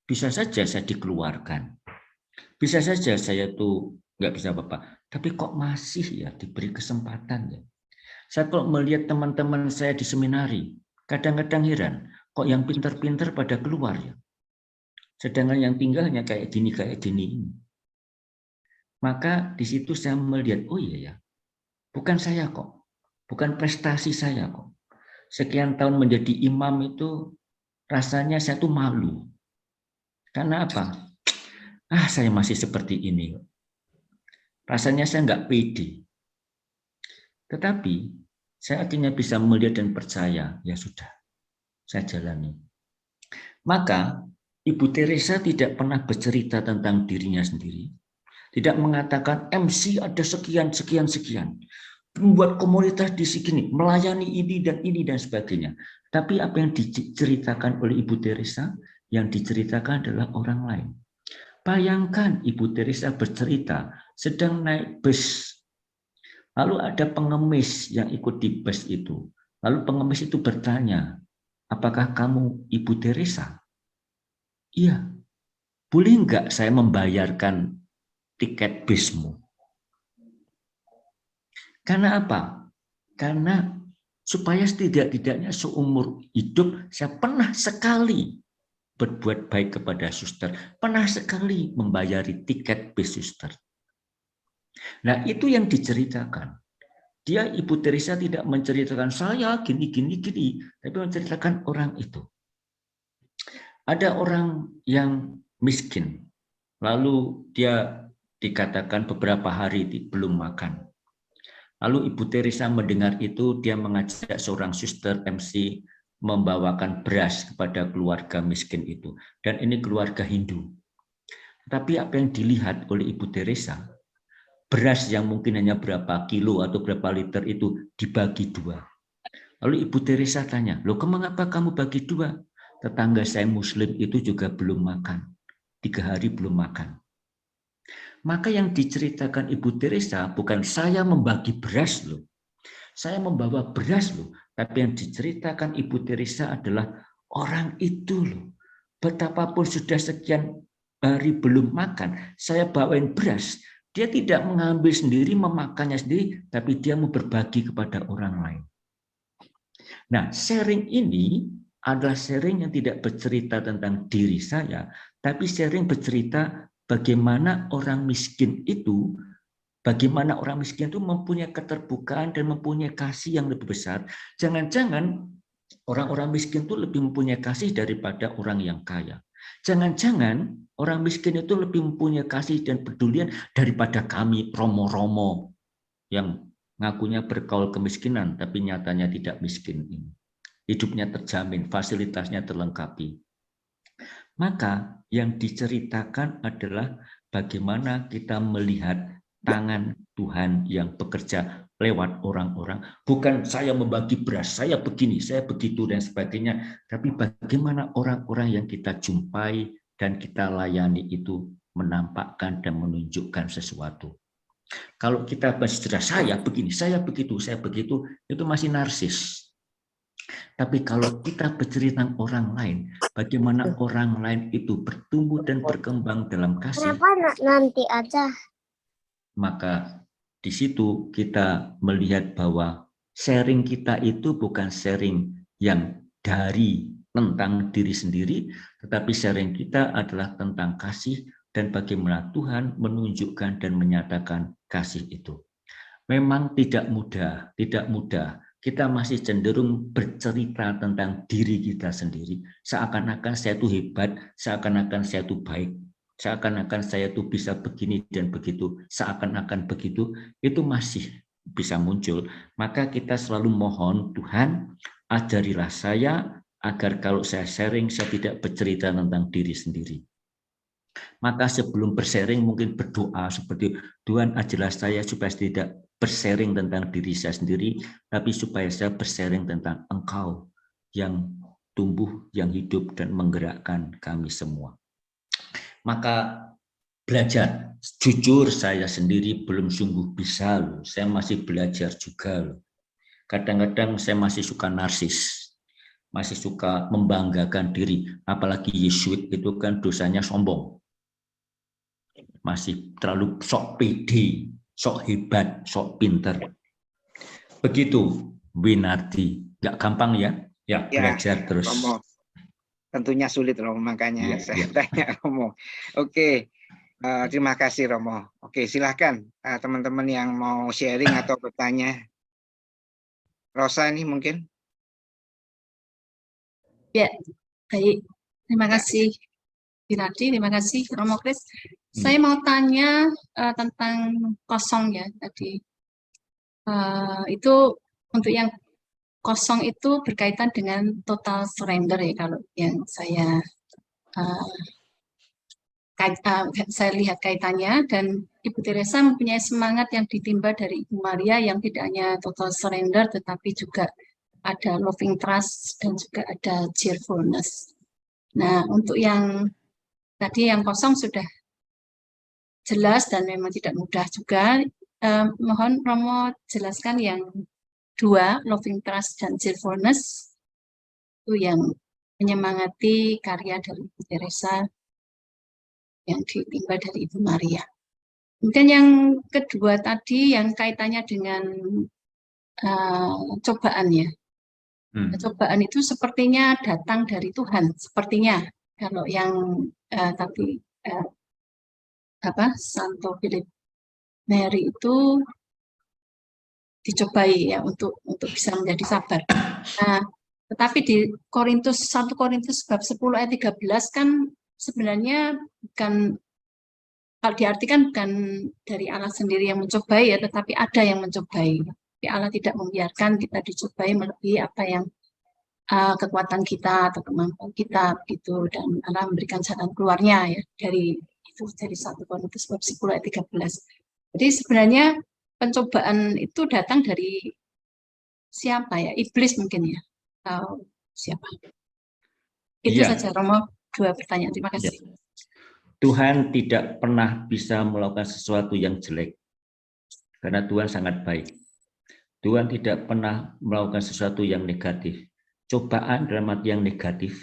bisa saja saya dikeluarkan. Bisa saja saya tuh nggak bisa apa-apa. Tapi kok masih ya diberi kesempatan ya. Saya kalau melihat teman-teman saya di seminari, kadang-kadang heran, kok yang pintar-pintar pada keluar ya. Sedangkan yang tinggalnya kayak gini. Maka di situ saya melihat, oh iya ya, bukan saya kok, bukan prestasi saya kok. Sekian tahun menjadi imam itu rasanya saya tuh malu. Karena apa? Saya masih seperti ini. Rasanya saya nggak pede. Tetapi saya akhirnya bisa melihat dan percaya, ya sudah, saya jalani. Maka Ibu Teresa tidak pernah bercerita tentang dirinya sendiri. Tidak mengatakan MC ada sekian. Membuat komunitas di sini, melayani ini dan sebagainya. Tapi apa yang diceritakan oleh Ibu Teresa, yang diceritakan adalah orang lain. Bayangkan Ibu Teresa bercerita sedang naik bus. Lalu ada pengemis yang ikut di bus itu. Lalu pengemis itu bertanya, apakah kamu Ibu Teresa? Iya. Boleh enggak saya membayarkan tiket busmu? Karena apa? Karena supaya setidak-tidaknya seumur hidup saya pernah sekali berbuat baik kepada suster, pernah sekali membayari tiket bus suster. Nah, itu yang diceritakan. Dia Ibu Teresa tidak menceritakan saya gini, tapi menceritakan orang itu. Ada orang yang miskin, lalu dia dikatakan beberapa hari belum makan. Lalu Ibu Teresa mendengar itu, dia mengajak seorang suster MC membawakan beras kepada keluarga miskin itu. Dan ini keluarga Hindu. Tapi apa yang dilihat oleh Ibu Teresa, beras yang mungkin hanya berapa kilo atau berapa liter itu dibagi dua. Lalu Ibu Teresa tanya, loh mengapa kamu bagi dua? Tetangga saya Muslim itu juga belum makan. 3 hari belum makan. Maka yang diceritakan Ibu Teresa bukan saya membagi beras loh. Saya membawa beras loh. Tapi yang diceritakan Ibu Teresa adalah orang itu loh. Betapapun sudah sekian hari belum makan, saya bawain beras. Dia tidak mengambil sendiri, memakannya sendiri, tapi dia mau berbagi kepada orang lain. Nah, sharing ini adalah sharing yang tidak bercerita tentang diri saya, tapi sharing bercerita bagaimana orang miskin itu mempunyai keterbukaan dan mempunyai kasih yang lebih besar. Jangan-jangan orang-orang miskin itu lebih mempunyai kasih daripada orang yang kaya. Jangan-jangan orang miskin itu lebih mempunyai kasih dan pedulian daripada kami romo-romo yang ngakunya bergaul kemiskinan tapi nyatanya tidak miskin ini. Hidupnya terjamin, fasilitasnya terlengkapi. Maka yang diceritakan adalah bagaimana kita melihat tangan Tuhan yang bekerja lewat orang-orang. Bukan saya membagi beras, saya begini, saya begitu, dan sebagainya. Tapi bagaimana orang-orang yang kita jumpai dan kita layani itu menampakkan dan menunjukkan sesuatu. Kalau kita bercerita, saya begini, saya begitu, itu masih narsis. Tapi kalau kita bercerita tentang orang lain, bagaimana orang lain itu bertumbuh dan berkembang dalam kasih. Kenapa nanti aja? Maka di situ kita melihat bahwa sharing kita itu bukan sharing yang dari tentang diri sendiri, tetapi sharing kita adalah tentang kasih dan bagaimana Tuhan menunjukkan dan menyatakan kasih itu. Memang tidak mudah, tidak mudah. Kita masih cenderung bercerita tentang diri kita sendiri. Seakan-akan saya itu hebat, seakan-akan saya itu baik, seakan-akan saya itu bisa begini dan begitu, seakan-akan begitu, itu masih bisa muncul. Maka kita selalu mohon, Tuhan, ajarilah saya agar kalau saya sharing, saya tidak bercerita tentang diri sendiri. Maka sebelum bersharing mungkin berdoa seperti, Tuhan ajarilah saya supaya saya tidak bersharing tentang diri saya sendiri, tapi supaya saya bersharing tentang Engkau yang tumbuh, yang hidup, dan menggerakkan kami semua. Maka belajar, jujur saya sendiri belum sungguh bisa loh. Saya masih belajar juga loh. Kadang-kadang saya masih suka narsis, masih suka membanggakan diri, apalagi Yesuit itu kan dosanya sombong. Masih terlalu sok pede, sok hebat, sok pinter. Begitu, Winardi. Nggak gampang ya? Ya, belajar terus. Romo. Tentunya sulit, Romo, makanya saya tanya, Romo. Oke, terima kasih, Romo. Oke, silahkan teman-teman yang mau sharing atau bertanya. Rosa ini mungkin. Ya, baik. Terima kasih, Winardi. Terima kasih, Romo Kris. Saya mau tanya tentang kosong ya tadi. Itu untuk yang kosong itu berkaitan dengan total surrender ya kalau yang saya lihat kaitannya, dan Ibu Teresa mempunyai semangat yang ditimba dari Ibu Maria yang tidak hanya total surrender tetapi juga ada loving trust dan juga ada cheerfulness. Nah, untuk yang tadi yang kosong sudah jelas dan memang tidak mudah juga. Mohon Romo jelaskan yang dua, loving trust dan cheerfulness, itu yang menyemangati karya dari Ibu Teresa yang ditimba dari Ibu Maria. Kemudian yang kedua tadi yang kaitannya dengan cobaan ya. Cobaan itu sepertinya datang dari Tuhan, sepertinya. Kalau yang tadi Santo Philip Neri itu dicobai ya untuk bisa menjadi sabar. Nah, tetapi di 1 Korintus bab 10 ayat 13 kan sebenarnya bukan, kalau diartikan bukan dari Allah sendiri yang mencobai ya, tetapi ada yang mencobai. Tapi Allah tidak membiarkan kita dicobai melebihi apa yang kekuatan kita atau kemampuan kita gitu, dan Allah memberikan jalan keluarnya ya dari 1 Korintus bab 10 ayat 13. Jadi sebenarnya pencobaan itu datang dari siapa ya? Iblis mungkin ya? Atau siapa? Itu saja Romo, 2 pertanyaan. Terima kasih. Tuhan tidak pernah bisa melakukan sesuatu yang jelek karena Tuhan sangat baik. Tuhan tidak pernah melakukan sesuatu yang negatif. Cobaan dalam arti yang negatif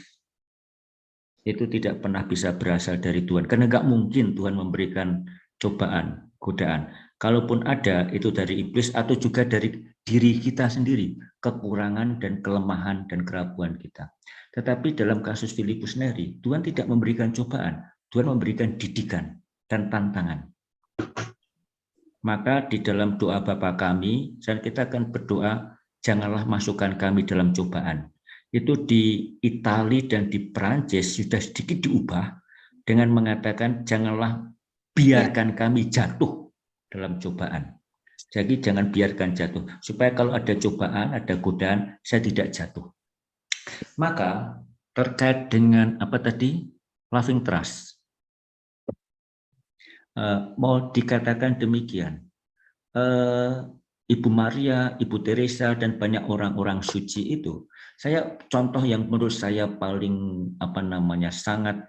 itu tidak pernah bisa berasal dari Tuhan, karena nggak mungkin Tuhan memberikan cobaan, godaan. Kalaupun ada, itu dari iblis atau juga dari diri kita sendiri, kekurangan dan kelemahan dan keraguan kita. Tetapi dalam kasus Filipus Neri, Tuhan tidak memberikan cobaan, Tuhan memberikan didikan dan tantangan. Maka di dalam doa Bapa kami, dan kita akan berdoa, janganlah masukkan kami dalam cobaan. Itu di Italia dan di Perancis sudah sedikit diubah dengan mengatakan janganlah biarkan kami jatuh dalam cobaan. Jadi jangan biarkan jatuh, supaya kalau ada cobaan, ada godaan, saya tidak jatuh. Maka terkait dengan apa tadi, loving trust, mau dikatakan demikian, Ibu Maria, Ibu Teresa, dan banyak orang-orang suci itu, saya contoh yang menurut saya paling sangat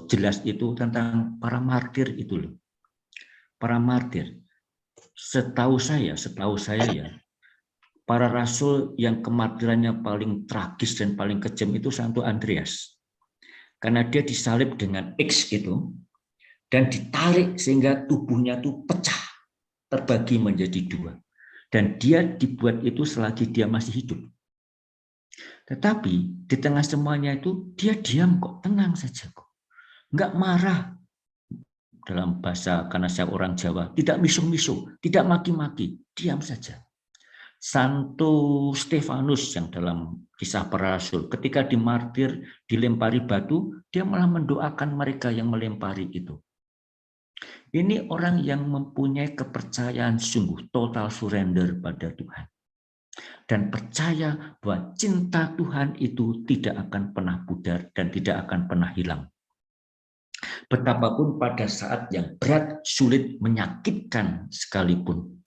jelas itu tentang para martir itu loh. Para martir. Setahu saya ya, para rasul yang kemartirannya paling tragis dan paling kejam itu Santo Andreas. Karena dia disalib dengan X itu dan ditarik sehingga tubuhnya itu pecah, terbagi menjadi 2. Dan dia dibuat itu selagi dia masih hidup. Tetapi di tengah semuanya itu dia diam kok, tenang saja kok. Enggak marah, dalam bahasa karena saya orang Jawa, tidak misuh-misuh, tidak maki-maki, diam saja. Santo Stefanus yang dalam Kisah Para Rasul, ketika dimartir, dilempari batu, dia malah mendoakan mereka yang melempari itu. Ini orang yang mempunyai kepercayaan sungguh, total surrender pada Tuhan. Dan percaya bahwa cinta Tuhan itu tidak akan pernah pudar dan tidak akan pernah hilang. Betapapun pada saat yang berat, sulit, menyakitkan sekalipun,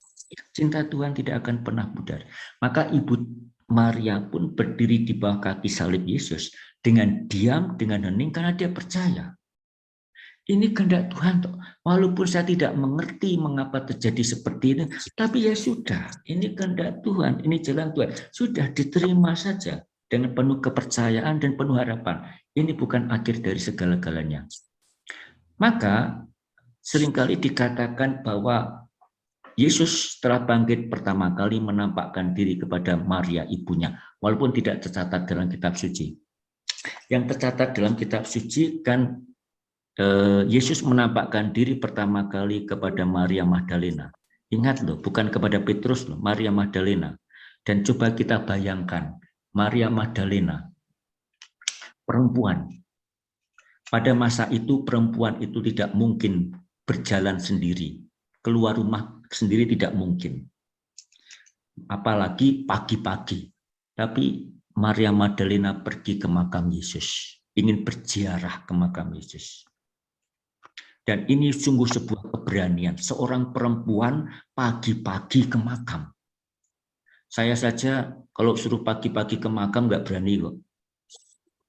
cinta Tuhan tidak akan pernah pudar. Maka Ibu Maria pun berdiri di bawah kaki salib Yesus dengan diam, dengan hening, karena dia percaya. Ini kehendak Tuhan. Walaupun saya tidak mengerti mengapa terjadi seperti ini, tapi ya sudah, ini kehendak Tuhan, ini jalan Tuhan. Sudah diterima saja dengan penuh kepercayaan dan penuh harapan. Ini bukan akhir dari segala-galanya. Maka seringkali dikatakan bahwa Yesus setelah bangkit pertama kali menampakkan diri kepada Maria ibunya, walaupun tidak tercatat dalam kitab suci. Yang tercatat dalam kitab suci kan Yesus menampakkan diri pertama kali kepada Maria Magdalena. Ingat loh, bukan kepada Petrus loh, Maria Magdalena. Dan coba kita bayangkan, Maria Magdalena, perempuan. Pada masa itu perempuan itu tidak mungkin berjalan sendiri. Keluar rumah sendiri tidak mungkin. Apalagi pagi-pagi. Tapi Maria Magdalena pergi ke makam Yesus. Ingin berziarah ke makam Yesus. Dan ini sungguh sebuah keberanian. Seorang perempuan pagi-pagi ke makam. Saya saja kalau suruh pagi-pagi ke makam nggak berani kok.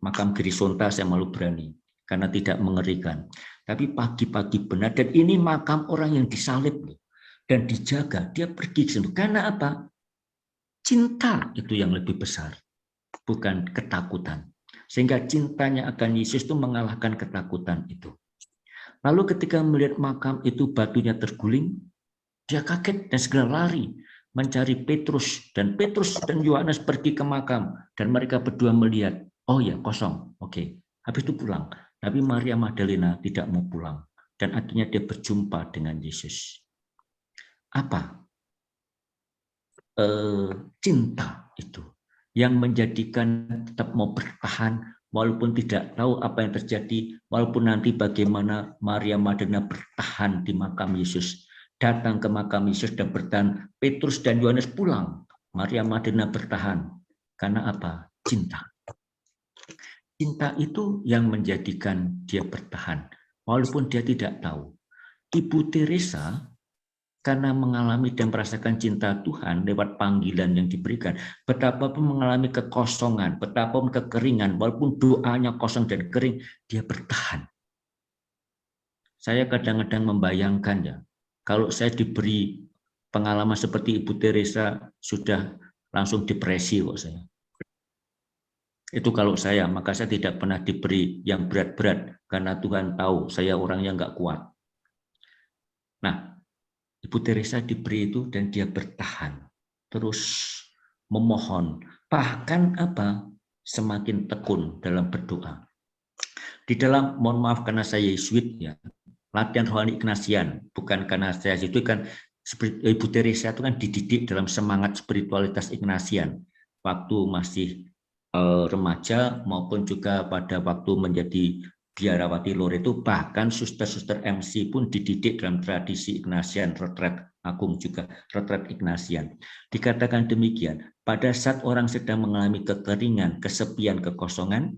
Makam Girisonta saya malu berani. Karena tidak mengerikan. Tapi pagi-pagi benar. Dan ini makam orang yang disalib loh. Dan dijaga. Dia pergi ke sana. Karena apa? Cinta itu yang lebih besar. Bukan ketakutan. Sehingga cintanya akan Yesus itu mengalahkan ketakutan itu. Lalu ketika melihat makam itu batunya terguling, dia kaget dan segera lari mencari Petrus. Dan Petrus dan Yohanes pergi ke makam. Dan mereka berdua melihat, oh ya kosong, oke. Habis itu pulang. Tapi Maria Magdalena tidak mau pulang. Dan akhirnya dia berjumpa dengan Yesus. Apa? Cinta itu. Yang menjadikan tetap mau bertahan, walaupun tidak tahu apa yang terjadi, walaupun nanti bagaimana Maria Magdalena bertahan di makam Yesus, datang ke makam Yesus dan bertahan. Petrus dan Yohanes pulang, Maria Magdalena bertahan. Karena apa? Cinta. Cinta itu yang menjadikan dia bertahan, walaupun dia tidak tahu. Ibu Teresa, karena mengalami dan merasakan cinta Tuhan lewat panggilan yang diberikan, betapapun mengalami kekosongan, betapapun kekeringan, walaupun doanya kosong dan kering, dia bertahan. Saya kadang-kadang membayangkan ya, kalau saya diberi pengalaman seperti Ibu Teresa, sudah langsung depresi kok saya. Itu kalau saya, maka saya tidak pernah diberi yang berat-berat, karena Tuhan tahu saya orang yang nggak kuat. Nah, Ibu Teresa diberi itu dan dia bertahan, terus memohon, bahkan apa? Semakin tekun dalam berdoa. Di dalam, mohon maaf karena saya Yesuit ya, latihan rohani Ignatian, bukan karena saya itu kan Ibu Teresa itu kan dididik dalam semangat spiritualitas Ignatian waktu masih remaja maupun juga pada waktu menjadi biarawati Loreto, bahkan suster-suster MC pun dididik dalam tradisi Ignatian, retret agung juga, retret Ignatian. Dikatakan demikian, pada saat orang sedang mengalami kekeringan, kesepian, kekosongan,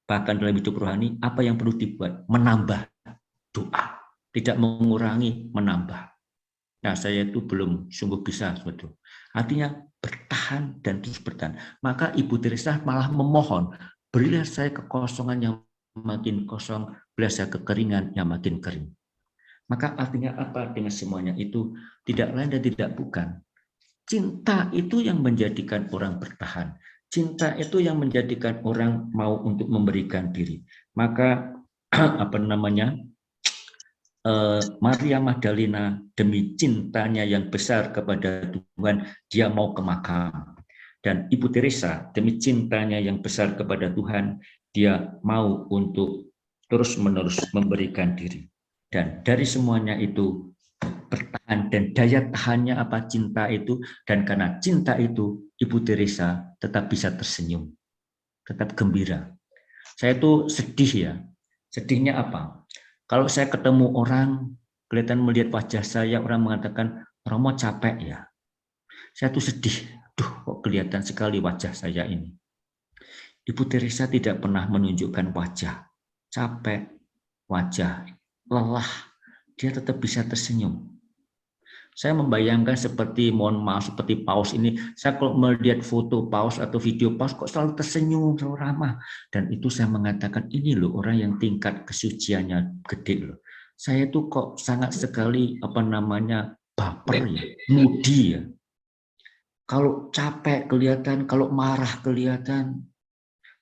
bahkan dalam hidup rohani, apa yang perlu dibuat? Menambah doa, tidak mengurangi, menambah. Nah, saya itu belum sungguh bisa sebetulnya. Artinya bertahan dan terus bertahan. Maka Ibu Teresa malah memohon, berilah saya kekosongan yang makin kosong, berilah saya kekeringan yang makin kering. Maka artinya apa dengan semuanya itu? Tidak lain dan tidak bukan. Cinta itu yang menjadikan orang bertahan. Cinta itu yang menjadikan orang mau untuk memberikan diri. Maka apa namanya? Maria Magdalena demi cintanya yang besar kepada Tuhan, dia mau ke makam. Dan Ibu Teresa demi cintanya yang besar kepada Tuhan, dia mau untuk terus-menerus memberikan diri. Dan dari semuanya itu bertahan, dan daya tahannya apa? Cinta itu. Dan karena cinta itu, Ibu Teresa tetap bisa tersenyum, tetap gembira. Saya tuh sedih ya. Sedihnya apa? Kalau saya ketemu orang, kelihatan melihat wajah saya, orang mengatakan, Romo capek ya. Saya tuh sedih. Duh, kok kelihatan sekali wajah saya ini. Ibu Teresa tidak pernah menunjukkan wajah capek, wajah lelah. Dia tetap bisa tersenyum. Saya membayangkan seperti, mohon maaf, seperti Paus ini. Saya kalau melihat foto Paus atau video Paus kok selalu tersenyum, selalu ramah. Dan itu saya mengatakan, ini loh orang yang tingkat kesuciannya gede loh. Saya tuh kok sangat sekali baper ya, moody ya. Kalau capek kelihatan, kalau marah kelihatan,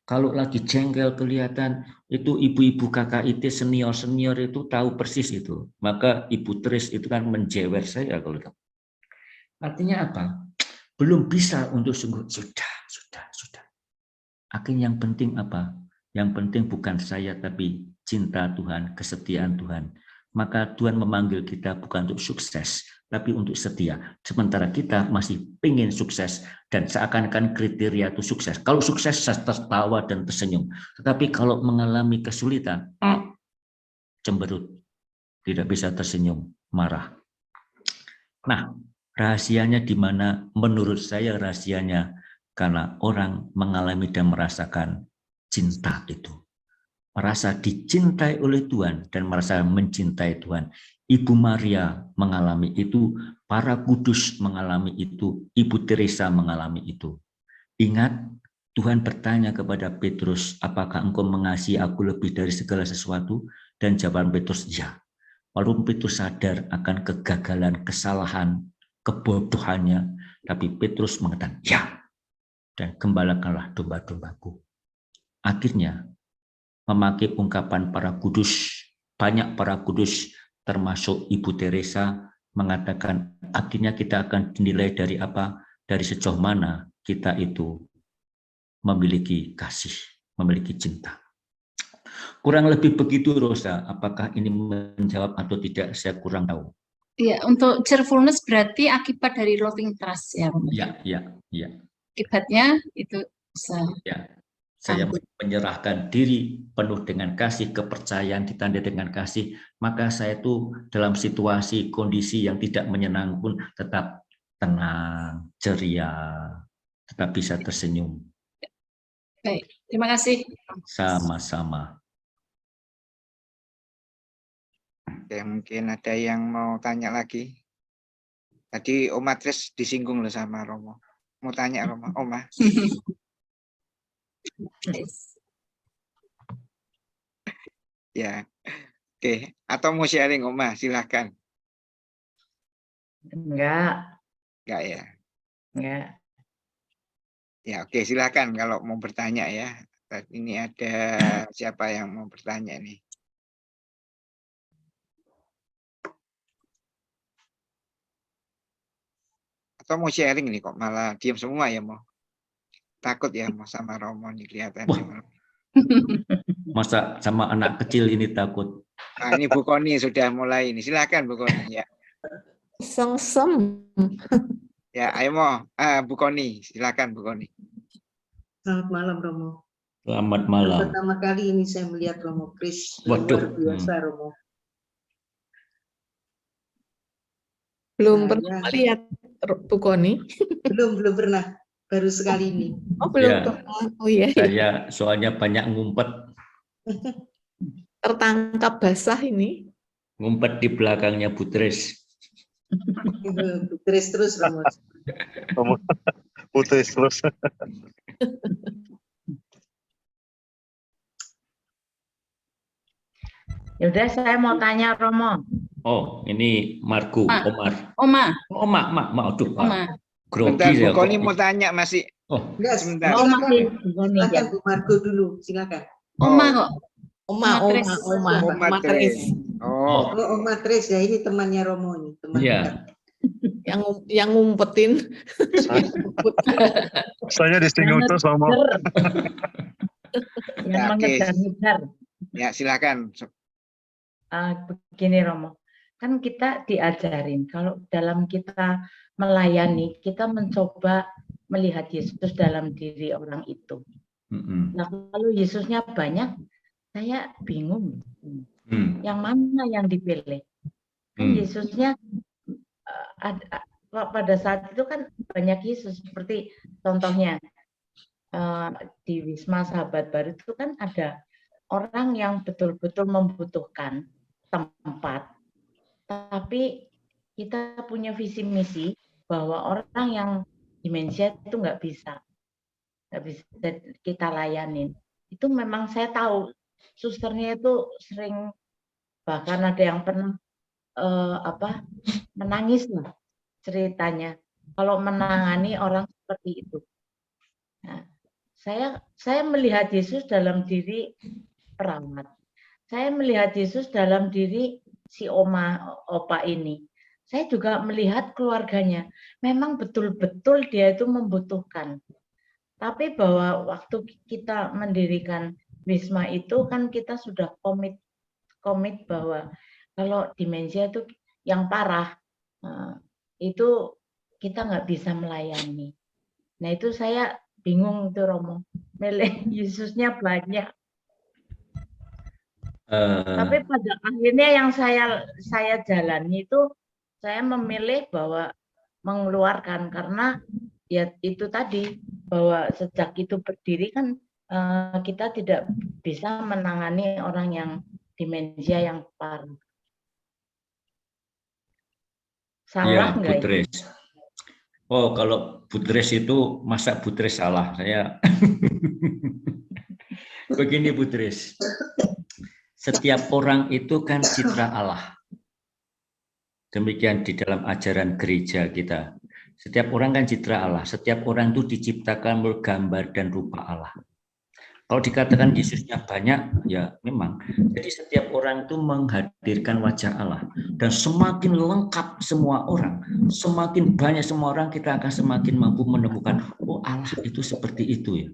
kalau lagi jengkel kelihatan. Itu ibu-ibu KKIT senior-senior itu tahu persis itu. Maka Ibu Tris itu kan menjewer saya kalau itu. Artinya apa? Belum bisa untuk sungguh, sudah. Akhirnya yang penting apa? Yang penting bukan saya, tapi cinta Tuhan, kesetiaan Tuhan. Maka Tuhan memanggil kita bukan untuk sukses, tapi untuk setia. Sementara kita masih pengen sukses, dan seakan-akan kriteria itu sukses. Kalau sukses, saya tertawa dan tersenyum. Tetapi kalau mengalami kesulitan, cemberut, tidak bisa tersenyum, marah. Nah, rahasianya di mana? Menurut saya rahasianya karena orang mengalami dan merasakan cinta itu. Merasa dicintai oleh Tuhan dan merasa mencintai Tuhan. Ibu Maria mengalami itu, para kudus mengalami itu, Ibu Teresa mengalami itu. Ingat, Tuhan bertanya kepada Petrus, apakah engkau mengasihi aku lebih dari segala sesuatu? Dan jawaban Petrus, ya. Walaupun Petrus sadar akan kegagalan, kesalahan, kebodohannya, tapi Petrus mengatakan, ya. Dan gembalakanlah domba-dombaku. Akhirnya, memakai ungkapan para kudus, banyak para kudus termasuk Ibu Teresa mengatakan akhirnya kita akan dinilai dari apa? Dari sejauh mana kita itu memiliki kasih, memiliki cinta. Kurang lebih begitu, Rosa. Apakah ini menjawab atau tidak? Saya kurang tahu. Iya, untuk cheerfulness berarti akibat dari loving trust ya, Romo. Ya. Akibatnya itu bisa. Ya. Saya menyerahkan diri penuh dengan kasih, kepercayaan ditandai dengan kasih, maka saya itu dalam situasi kondisi yang tidak menyenangkan pun tetap tenang, ceria, tetap bisa tersenyum. Baik, terima kasih. Sama-sama. Oke, mungkin ada yang mau tanya lagi. Tadi Oma Tris disinggung loh sama Romo. Mau tanya Romo, Oma. Ya, oke. Atau mau sharing Oma, silahkan. Enggak ya? enggak. Ya, oke, silahkan kalau mau bertanya ya. Ini ada siapa yang mau bertanya nih? Atau mau sharing nih kok malah diam semua ya mau. Takut ya mau sama Romo nih kelihatannya. Masa sama anak kecil ini takut? Nah, ini Bu Koni sudah mulai ini. Silakan Bu Koni ya. Sem-sem. Ya, ayo mau Bu Koni, silakan Bu Koni. Selamat malam Romo. Selamat malam. Pertama kali ini saya melihat Romo Kris. Waduh. Luar biasa Romo. Belum Nah, pernah ya. lihat Bu Koni? Belum pernah. Baru sekali ini. Oh, belum Ya. pernah. Oh iya. Saya soalnya banyak ngumpet Tertangkap basah ini. ngumpet di belakangnya Bu Tris. Terus Romo. Putus terus. Yaudah, saya mau tanya Romo. Oh, ini Margo, Omar. Oma, Oh, Mak, aduh, Oma. grogi Bentar, ya. Bu Koni kok. mau tanya masih. Oh, Enggak, Sebentar. Oh, silakan. masih begini ya. Silakan Bu Margo dulu, silakan. Oma kok. Oma Tris. Tris. Oh, Oh, Oma Tris ya, ini temannya Romo nih, teman iya. kita. Yang ngumpetin. Saya disinggung terus Romo. Yang Ya, oke. mengejar-ngejar. Ya, silakan. begini Romo, kan kita diajarin kalau dalam kita melayani, kita mencoba melihat Yesus dalam diri orang itu. Nah, kalau Yesusnya banyak, saya bingung. Yang mana yang dipilih? Kan Yesusnya pada saat itu kan banyak Yesus, seperti contohnya di Wisma Sahabat Baru itu kan ada orang yang betul-betul membutuhkan tempat, tapi kita punya visi misi bahwa orang yang demensia itu nggak bisa kita layanin. Itu memang saya tahu susternya itu sering, bahkan ada yang pernah menangis lah ceritanya kalau menangani orang seperti itu. Nah, saya melihat Yesus dalam diri perawat. Saya melihat Yesus dalam diri si opa ini. Saya juga melihat keluarganya. Memang betul-betul dia itu membutuhkan. Tapi bahwa waktu kita mendirikan Wisma itu kan kita sudah komit bahwa kalau demensia itu yang parah, itu kita nggak bisa melayani. Nah itu saya bingung tuh Romo, milih Yesusnya banyak. Tapi pada akhirnya yang saya jalani itu saya memilih bahwa mengeluarkan, karena ya itu tadi bahwa sejak itu berdiri kan kita tidak bisa menangani orang yang demensia yang parah. Salah nggak? Butris. Oh, kalau Butris itu masa Butris salah? Saya begini Butris. Setiap orang itu kan citra Allah. Demikian di dalam ajaran gereja kita. Setiap orang kan citra Allah. Setiap orang itu diciptakan menurut gambar dan rupa Allah. Kalau dikatakan Yesusnya banyak, ya memang. Jadi setiap orang itu menghadirkan wajah Allah. Dan semakin lengkap semua orang, semakin banyak semua orang, kita akan semakin mampu menemukan, oh Allah itu seperti itu ya.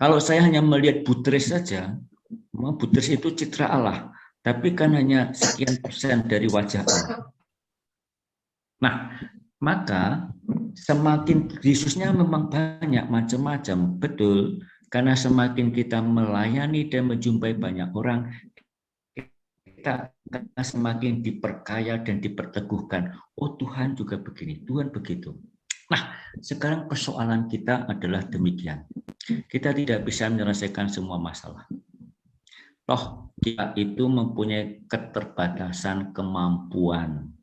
Kalau saya hanya melihat Butris saja, Butris itu citra Allah. Tapi kan hanya sekian persen dari wajah Allah. Nah, maka semakin Yesusnya memang banyak macam-macam, betul. Karena semakin kita melayani dan menjumpai banyak orang, kita akan semakin diperkaya dan diperteguhkan. Oh Tuhan juga begini, Tuhan begitu. Nah, sekarang persoalan kita adalah demikian. Kita tidak bisa menyelesaikan semua masalah. Toh kita itu mempunyai keterbatasan kemampuan,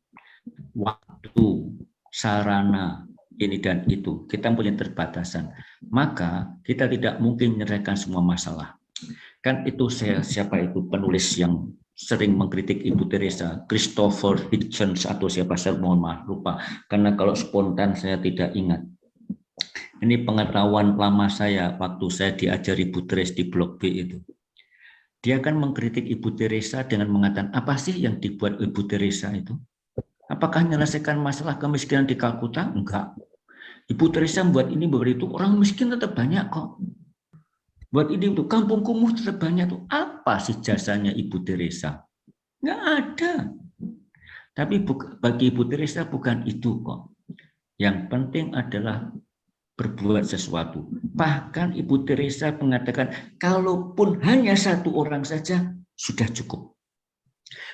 waktu, sarana, ini dan itu. Kita punya keterbatasan. Maka kita tidak mungkin menyelesaikan semua masalah. Kan itu siapa itu penulis yang sering mengkritik Ibu Teresa, Christopher Hitchens atau siapa, saya mohon maaf lupa. Karena kalau spontan saya tidak ingat. Ini pengetahuan lama saya waktu saya diajari Ibu Teresa di blog B itu. Dia kan mengkritik Ibu Teresa dengan mengatakan, apa sih yang dibuat Ibu Teresa itu? Apakah menyelesaikan masalah kemiskinan di Kalkuta? Enggak. Ibu Teresa membuat ini, membuat itu, orang miskin tetap banyak kok. Buat ini untuk kampung kumuh tetap banyak tuh. Apa sih jasanya Ibu Teresa? Enggak ada. Tapi bagi Ibu Teresa bukan itu kok. Yang penting adalah berbuat sesuatu. Bahkan Ibu Teresa mengatakan, kalaupun hanya satu orang saja, sudah cukup.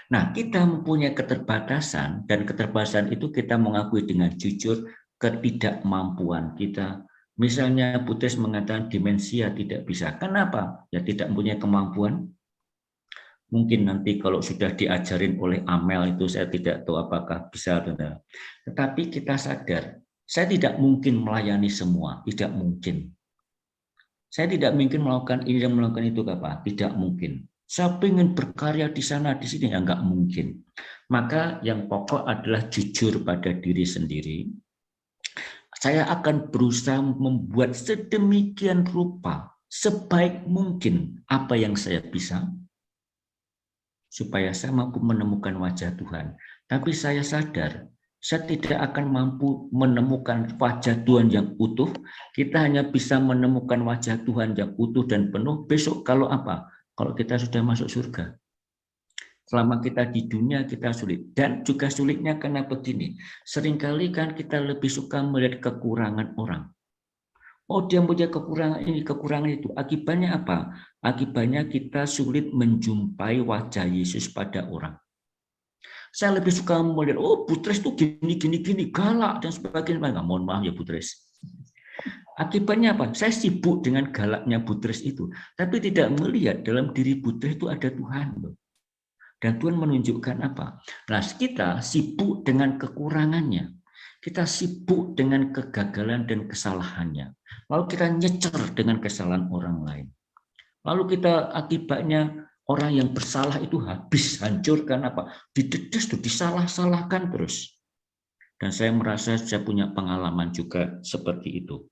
Nah, kita mempunyai keterbatasan, dan keterbatasan itu kita mengakui dengan jujur ketidakmampuan kita. Misalnya Butris mengatakan demensia tidak bisa. Kenapa? Ya tidak mempunyai kemampuan. Mungkin nanti kalau sudah diajarin oleh Amel itu saya tidak tahu apakah bisa. Tetapi kita sadar, saya tidak mungkin melayani semua, tidak mungkin. Saya tidak mungkin melakukan ini dan melakukan itu apa? Tidak mungkin. Saya ingin berkarya di sana, di sini, ya enggak mungkin. Maka yang pokok adalah jujur pada diri sendiri. Saya akan berusaha membuat sedemikian rupa, sebaik mungkin apa yang saya bisa, supaya saya mampu menemukan wajah Tuhan. Tapi saya sadar, saya tidak akan mampu menemukan wajah Tuhan yang utuh. Kita hanya bisa menemukan wajah Tuhan yang utuh dan penuh besok kalau apa? Kalau kita sudah masuk surga. Selama kita di dunia kita sulit. Dan juga sulitnya karena begini, seringkali kan kita lebih suka melihat kekurangan orang. Oh, dia punya kekurangan ini, kekurangan itu. Akibatnya apa? Akibatnya kita sulit menjumpai wajah Yesus pada orang. Saya lebih suka melihat, oh Butres tuh gini, galak dan sebagainya. Mohon maaf ya Butres. Akibatnya apa? Saya sibuk dengan galaknya Butres itu, tapi tidak melihat dalam diri Butres itu ada Tuhan. Dan Tuhan menunjukkan apa? Nah, kita sibuk dengan kekurangannya. Kita sibuk dengan kegagalan dan kesalahannya. Lalu kita nyecer dengan kesalahan orang lain. Lalu kita akibatnya orang yang bersalah itu habis, hancur karena apa? Didedes, disalah-salahkan terus. Dan saya merasa saya punya pengalaman juga seperti itu.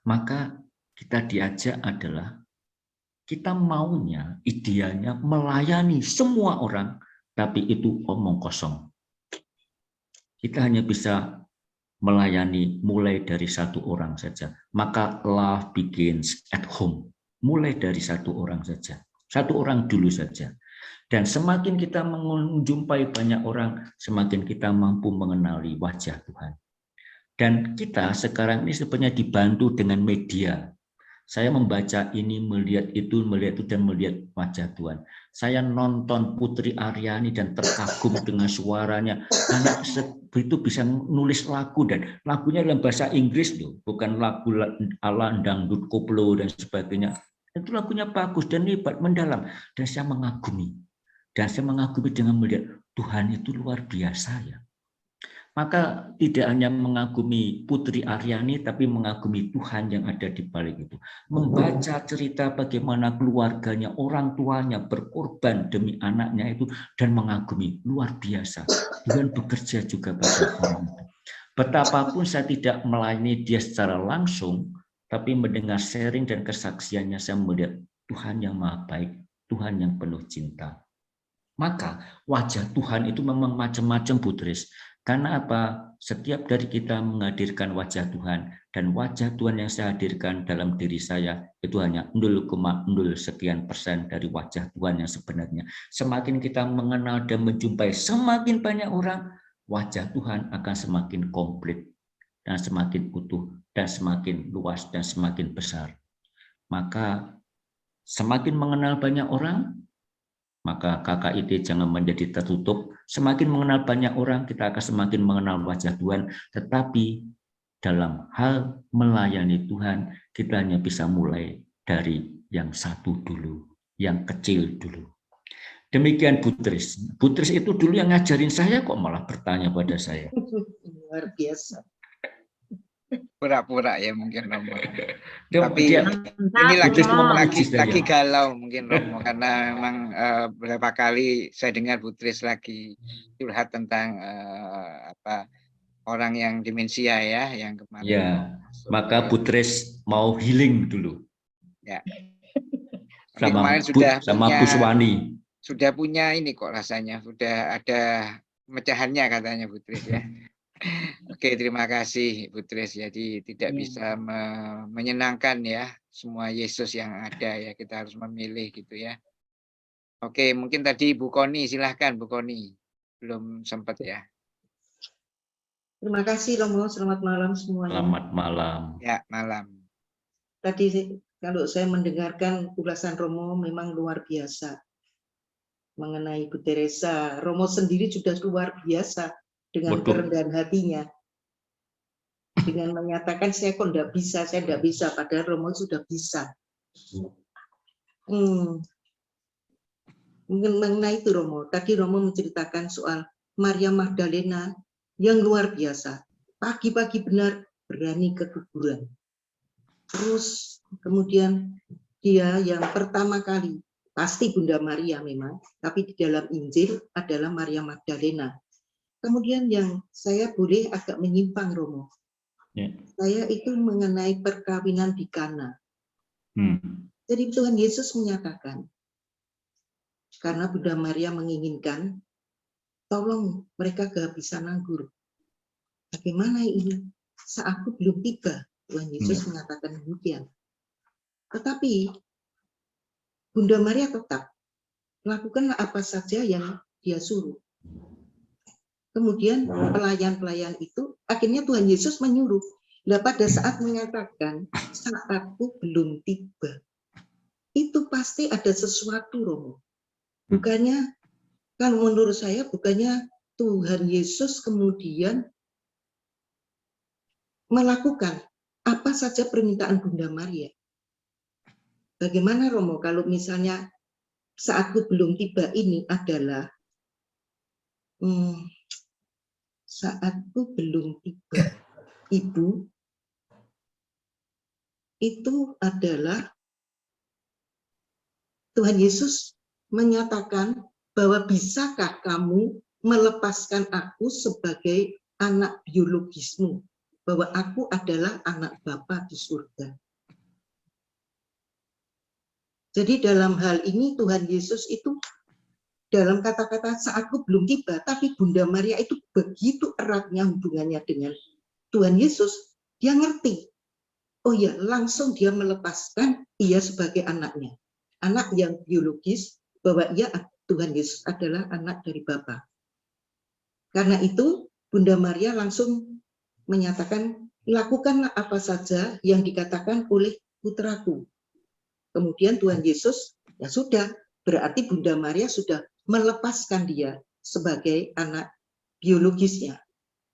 Maka kita diajak adalah kita maunya, idealnya melayani semua orang, tapi itu omong kosong. Kita hanya bisa melayani mulai dari satu orang saja. Maka love begins at home. Mulai dari satu orang saja. Satu orang dulu saja. Dan semakin kita menjumpai banyak orang, semakin kita mampu mengenali wajah Tuhan. Dan kita sekarang ini sebenarnya dibantu dengan media. Saya membaca ini, melihat itu, dan melihat wajah Tuhan. Saya nonton Putri Aryani dan terkagum dengan suaranya. Anak itu bisa nulis lagu, dan lagunya dalam bahasa Inggris loh, bukan lagu ala dangdut koplo dan sebagainya. Itu lagunya bagus dan hebat, mendalam. Dan saya mengagumi. Dan saya mengagumi dengan melihat Tuhan itu luar biasa ya. Maka tidak hanya mengagumi Putri Aryani, tapi mengagumi Tuhan yang ada di balik itu. Membaca cerita bagaimana keluarganya, orang tuanya berkorban demi anaknya itu, dan mengagumi, luar biasa. Tuhan bekerja juga pada orang itu. Betapapun saya tidak melayani dia secara langsung, tapi mendengar sharing dan kesaksiannya, saya melihat Tuhan yang maha baik, Tuhan yang penuh cinta. Maka wajah Tuhan itu memang macam-macam, Putris. Karena apa? Setiap dari kita menghadirkan wajah Tuhan, dan wajah Tuhan yang saya hadirkan dalam diri saya itu hanya 0,0 sekian persen dari wajah Tuhan yang sebenarnya. Semakin kita mengenal dan menjumpai semakin banyak orang, wajah Tuhan akan semakin komplit dan semakin utuh dan semakin luas dan semakin besar. Maka semakin mengenal banyak orang, maka KKID jangan menjadi tertutup. Semakin mengenal banyak orang, kita akan semakin mengenal wajah Tuhan. Tetapi dalam hal melayani Tuhan, kita hanya bisa mulai dari yang satu dulu, yang kecil dulu. Demikian Putris. Putris itu dulu yang ngajarin saya, kok malah bertanya pada saya. Luar biasa. Pura-pura ya mungkin Romo. Dia, Tapi dia, ini lagi saya. galau mungkin Romo, karena memang beberapa kali saya dengar Putris lagi curhat tentang orang yang demensia ya, yang kemarin. Ya, maka Putris mau healing dulu. Ya. Sama Puswani. Sudah punya ini kok rasanya, sudah ada pemecahannya katanya Putris ya. Oke, terima kasih Putris. Jadi tidak bisa menyenangkan ya semua Yesus yang ada ya. Kita harus memilih gitu ya. Oke, mungkin tadi Bu Koni, silahkan Bu Koni. Belum sempat ya. Terima kasih Romo, selamat malam semuanya. Selamat malam. Ya, malam. Tadi kalau saya mendengarkan ulasan Romo memang luar biasa. Mengenai Bu Teresa, Romo sendiri sudah luar biasa dengan kerendahan hatinya. Dengan menyatakan saya kok tidak bisa, padahal Romo sudah bisa. Mungkin mengenai itu Romo, tadi Romo menceritakan soal Maria Magdalena yang luar biasa. Pagi-pagi benar berani ke kuburan. Terus kemudian dia yang pertama kali, pasti Bunda Maria memang, tapi di dalam Injil adalah Maria Magdalena. Kemudian yang saya boleh agak menyimpang Romo. Saya itu mengenai perkawinan di Kana. Jadi Tuhan Yesus menyatakan, karena Bunda Maria menginginkan, tolong mereka kehabisan anggur. Bagaimana ini? Saatku belum tiba. Tuhan Yesus mengatakan demikian. Tetapi Bunda Maria tetap lakukanlah apa saja yang dia suruh. Kemudian pelayan-pelayan itu, akhirnya Tuhan Yesus menyuruh. Nah, pada saat mengatakan, saatku belum tiba, itu pasti ada sesuatu, Romo. Bukannya, kalau menurut saya, bukannya Tuhan Yesus kemudian melakukan apa saja permintaan Bunda Maria. Bagaimana, Romo, kalau misalnya saatku belum tiba ini adalah saatku belum tiba, Ibu, itu adalah Tuhan Yesus menyatakan bahwa bisakah kamu melepaskan aku sebagai anak biologismu, bahwa aku adalah anak Bapa di surga. Jadi dalam hal ini Tuhan Yesus itu dalam kata-kata saatku belum tiba, tapi Bunda Maria itu begitu eratnya hubungannya dengan Tuhan Yesus, dia ngerti. Oh ya, langsung dia melepaskan ia sebagai anaknya. Anak yang biologis, bahwa ia Tuhan Yesus adalah anak dari Bapa. Karena itu, Bunda Maria langsung menyatakan, lakukanlah apa saja yang dikatakan oleh putraku. Kemudian Tuhan Yesus, ya sudah, berarti Bunda Maria sudah melepaskan dia sebagai anak biologisnya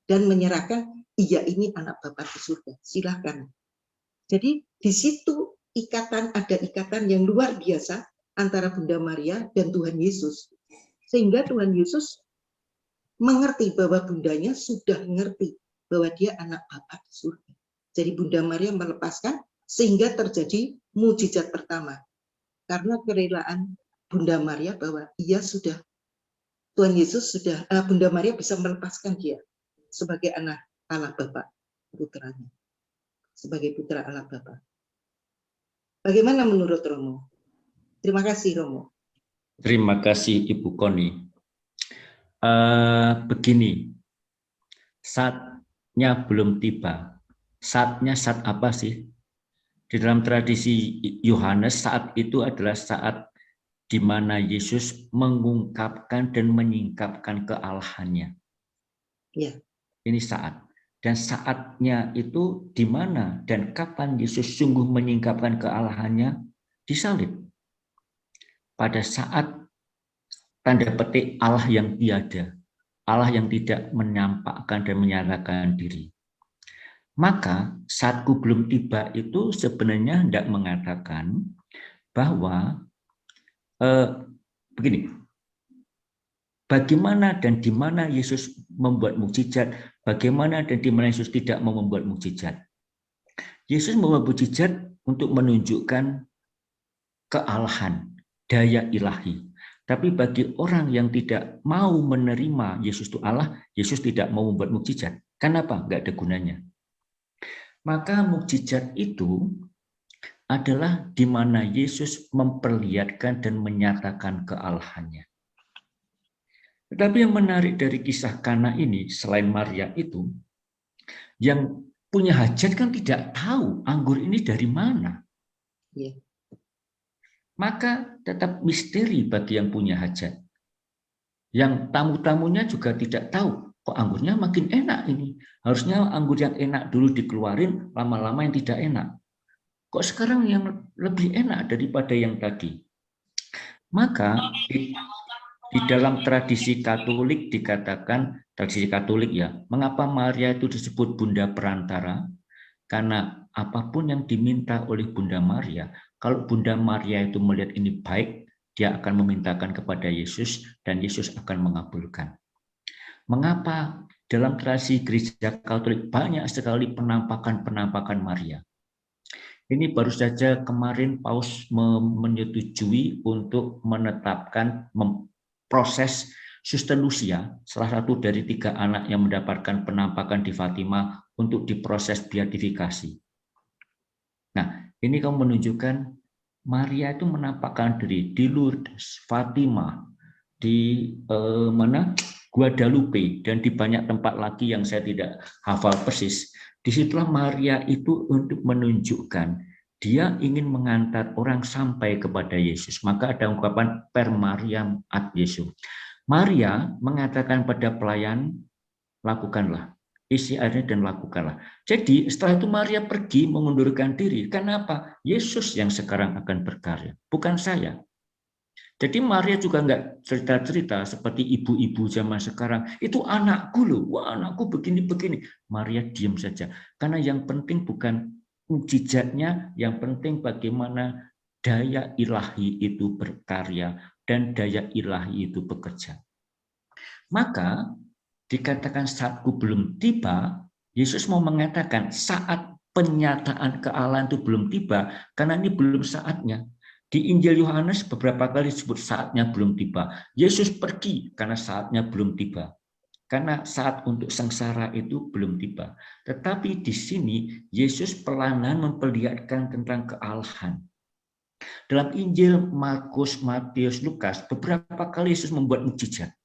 dan menyerahkan, iya ini anak Bapa di surga, silakan. Jadi di situ ada ikatan yang luar biasa antara Bunda Maria dan Tuhan Yesus. Sehingga Tuhan Yesus mengerti bahwa bundanya sudah mengerti bahwa dia anak Bapa di surga. Jadi Bunda Maria melepaskan sehingga terjadi mukjizat pertama. Karena kerelaan Bunda Maria bahwa ia sudah, Tuhan Yesus sudah, Bunda Maria bisa melepaskan dia sebagai anak Allah Bapa, putranya. Sebagai putra Allah Bapa. Bagaimana menurut Romo? Terima kasih, Romo. Terima kasih, Ibu Koni. Begini, saatnya belum tiba. Saatnya saat apa sih? Di dalam tradisi Yohanes, saat itu adalah saat di mana Yesus mengungkapkan dan menyingkapkan kealahannya. Ya. Ini saat. Dan saatnya itu di mana dan kapan Yesus sungguh menyingkapkan kealahannya? Disalib. Pada saat tanda petik Allah yang tiada, Allah yang tidak menampakkan dan menyatakan diri. Maka saatku belum tiba itu sebenarnya hendak mengatakan bahwa begini, bagaimana dan di mana Yesus membuat mukjizat, bagaimana dan di mana Yesus tidak mau membuat mukjizat. Yesus membuat mukjizat untuk menunjukkan kealahan, daya ilahi. Tapi bagi orang yang tidak mau menerima Yesus itu Allah, Yesus tidak mau membuat mukjizat. Kenapa? Enggak ada gunanya. Maka mukjizat itu adalah di mana Yesus memperlihatkan dan menyatakan kealahannya. Tetapi yang menarik dari kisah Kana ini, selain Maria itu, yang punya hajat kan tidak tahu anggur ini dari mana. Ya. Maka tetap misteri bagi yang punya hajat. Yang tamu-tamunya juga tidak tahu, kok anggurnya makin enak ini. Harusnya anggur yang enak dulu dikeluarin, lama-lama yang tidak enak. Kok sekarang yang lebih enak daripada yang tadi? Maka di dalam tradisi Katolik dikatakan, tradisi Katolik ya, mengapa Maria itu disebut Bunda Perantara? Karena apapun yang diminta oleh Bunda Maria, kalau Bunda Maria itu melihat ini baik, dia akan memintakan kepada Yesus dan Yesus akan mengabulkan. Mengapa dalam tradisi Gereja Katolik banyak sekali penampakan-penampakan Maria? Ini baru saja kemarin Paus menyetujui untuk menetapkan proses Suster Lucia, salah satu dari 3 anak yang mendapatkan penampakan di Fatima untuk diproses beatifikasi. Nah, ini kamu menunjukkan Maria itu menampakkan diri di Lourdes, Fatima, di Guadalupe, dan di banyak tempat lagi yang saya tidak hafal persis. Disitulah Maria itu untuk menunjukkan Dia ingin mengantar orang sampai kepada Yesus. Maka ada ungkapan per Mariam ad Yesus. Maria mengatakan pada pelayan, lakukanlah. Isi airnya dan lakukanlah. Jadi setelah itu Maria pergi mengundurkan diri. Kenapa? Yesus yang sekarang akan berkarya, bukan saya. Jadi Maria juga enggak cerita-cerita seperti ibu-ibu zaman sekarang. Itu anakku loh, wah anakku begini-begini. Maria diam saja. Karena yang penting bukan mukjizatnya, yang penting bagaimana daya ilahi itu berkarya dan daya ilahi itu bekerja. Maka dikatakan saatku belum tiba, Yesus mau mengatakan saat penyataan kealahan itu belum tiba, karena ini belum saatnya. Di Injil Yohanes beberapa kali disebut saatnya belum tiba. Yesus pergi karena saatnya belum tiba. Karena saat untuk sengsara itu belum tiba. Tetapi di sini Yesus perlahan memperlihatkan tentang kealahan. Dalam Injil Markus, Matius, Lukas, beberapa kali Yesus membuat mukjizat.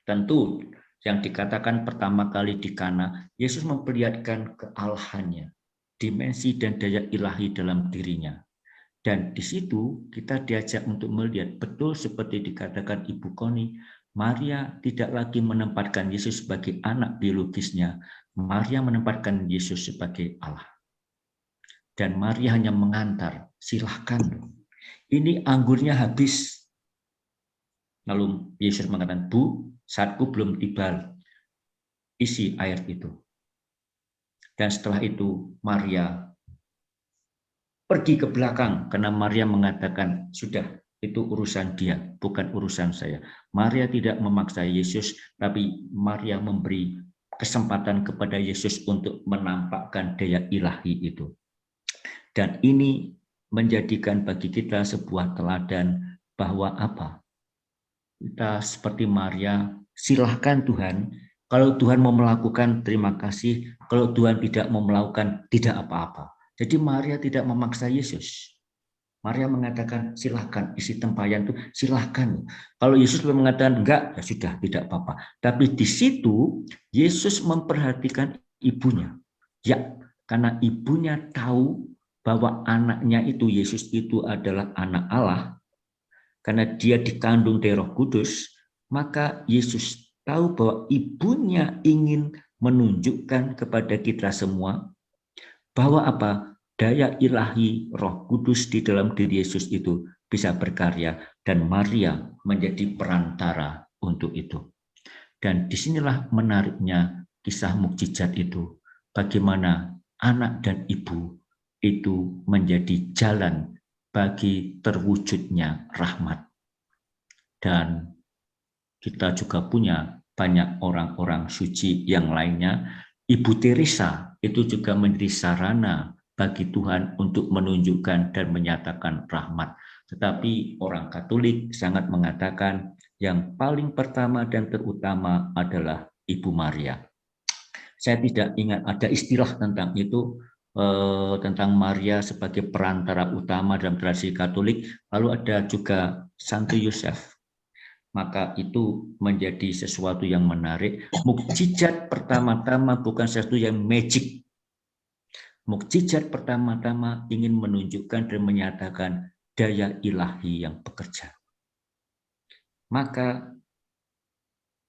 Tentu yang dikatakan pertama kali di Kana, Yesus memperlihatkan kealahannya, dimensi dan daya ilahi dalam dirinya. Dan di situ kita diajak untuk melihat betul seperti dikatakan Ibu Koni, Maria tidak lagi menempatkan Yesus sebagai anak biologisnya, Maria menempatkan Yesus sebagai Allah. Dan Maria hanya mengantar, silahkan. Ini anggurnya habis. Lalu Yesus mengatakan, Bu, saatku belum tiba, isi air itu. Dan setelah itu Maria pergi ke belakang karena Maria mengatakan, sudah, itu urusan dia, bukan urusan saya. Maria tidak memaksa Yesus, tapi Maria memberi kesempatan kepada Yesus untuk menampakkan daya ilahi itu. Dan ini menjadikan bagi kita sebuah teladan bahwa apa? Kita seperti Maria, silahkan Tuhan. Kalau Tuhan mau melakukan, terima kasih. Kalau Tuhan tidak mau melakukan, tidak apa-apa. Jadi Maria tidak memaksa Yesus. Maria mengatakan, silahkan isi tempayan itu, silahkan. Kalau Yesus mengatakan enggak, ya sudah, tidak apa-apa. Tapi di situ Yesus memperhatikan ibunya. Ya, karena ibunya tahu bahwa anaknya itu, Yesus itu adalah anak Allah, karena dia dikandung dari Roh Kudus, maka Yesus tahu bahwa ibunya ingin menunjukkan kepada kita semua bahwa apa? Daya ilahi Roh Kudus di dalam diri Yesus itu bisa berkarya dan Maria menjadi perantara untuk itu. Dan disinilah menariknya kisah mukjizat itu. Bagaimana anak dan ibu itu menjadi jalan bagi terwujudnya rahmat. Dan kita juga punya banyak orang-orang suci yang lainnya. Ibu Teresa itu juga menjadi sarana bagi Tuhan untuk menunjukkan dan menyatakan rahmat. Tetapi orang Katolik sangat mengatakan yang paling pertama dan terutama adalah Ibu Maria. Saya tidak ingat ada istilah tentang itu, tentang Maria sebagai perantara utama dalam tradisi Katolik. Lalu ada juga Santo Yosef. Maka itu menjadi sesuatu yang menarik. Mukjizat pertama-tama bukan sesuatu yang magic. Mukjizat pertama-tama ingin menunjukkan dan menyatakan daya ilahi yang bekerja. Maka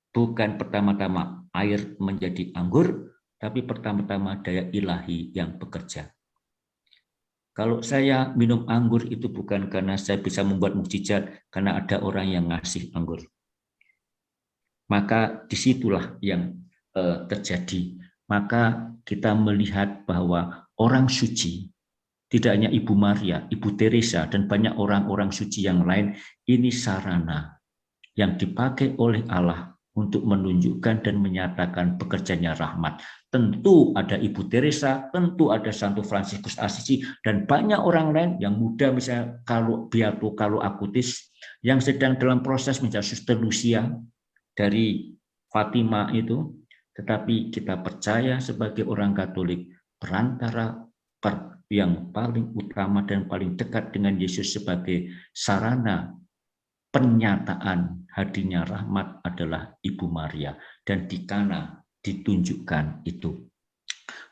bukan pertama-tama air menjadi anggur, tapi pertama-tama daya ilahi yang bekerja. Kalau saya minum anggur itu bukan karena saya bisa membuat mukjizat, karena ada orang yang ngasih anggur. Maka disitulah yang terjadi. Maka kita melihat bahwa orang suci, tidak hanya Ibu Maria, Ibu Teresa, dan banyak orang-orang suci yang lain, ini sarana yang dipakai oleh Allah untuk menunjukkan dan menyatakan bekerjanya rahmat. Tentu ada Ibu Teresa, tentu ada Santo Fransiskus Assisi, dan banyak orang lain yang muda, misalnya Beato Carlo Acutis, yang sedang dalam proses menjadi Suster Lucia dari Fatima itu. Tetapi kita percaya sebagai orang Katolik, perantara yang paling utama dan paling dekat dengan Yesus sebagai sarana penyataan hadirnya rahmat adalah Ibu Maria. Dan di Kana ditunjukkan itu.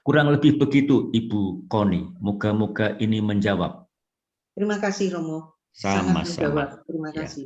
Kurang lebih begitu Ibu Koni. Moga-moga ini menjawab. Terima kasih Romo. Sangat Sama-sama. menjawab. Terima Ya. kasih.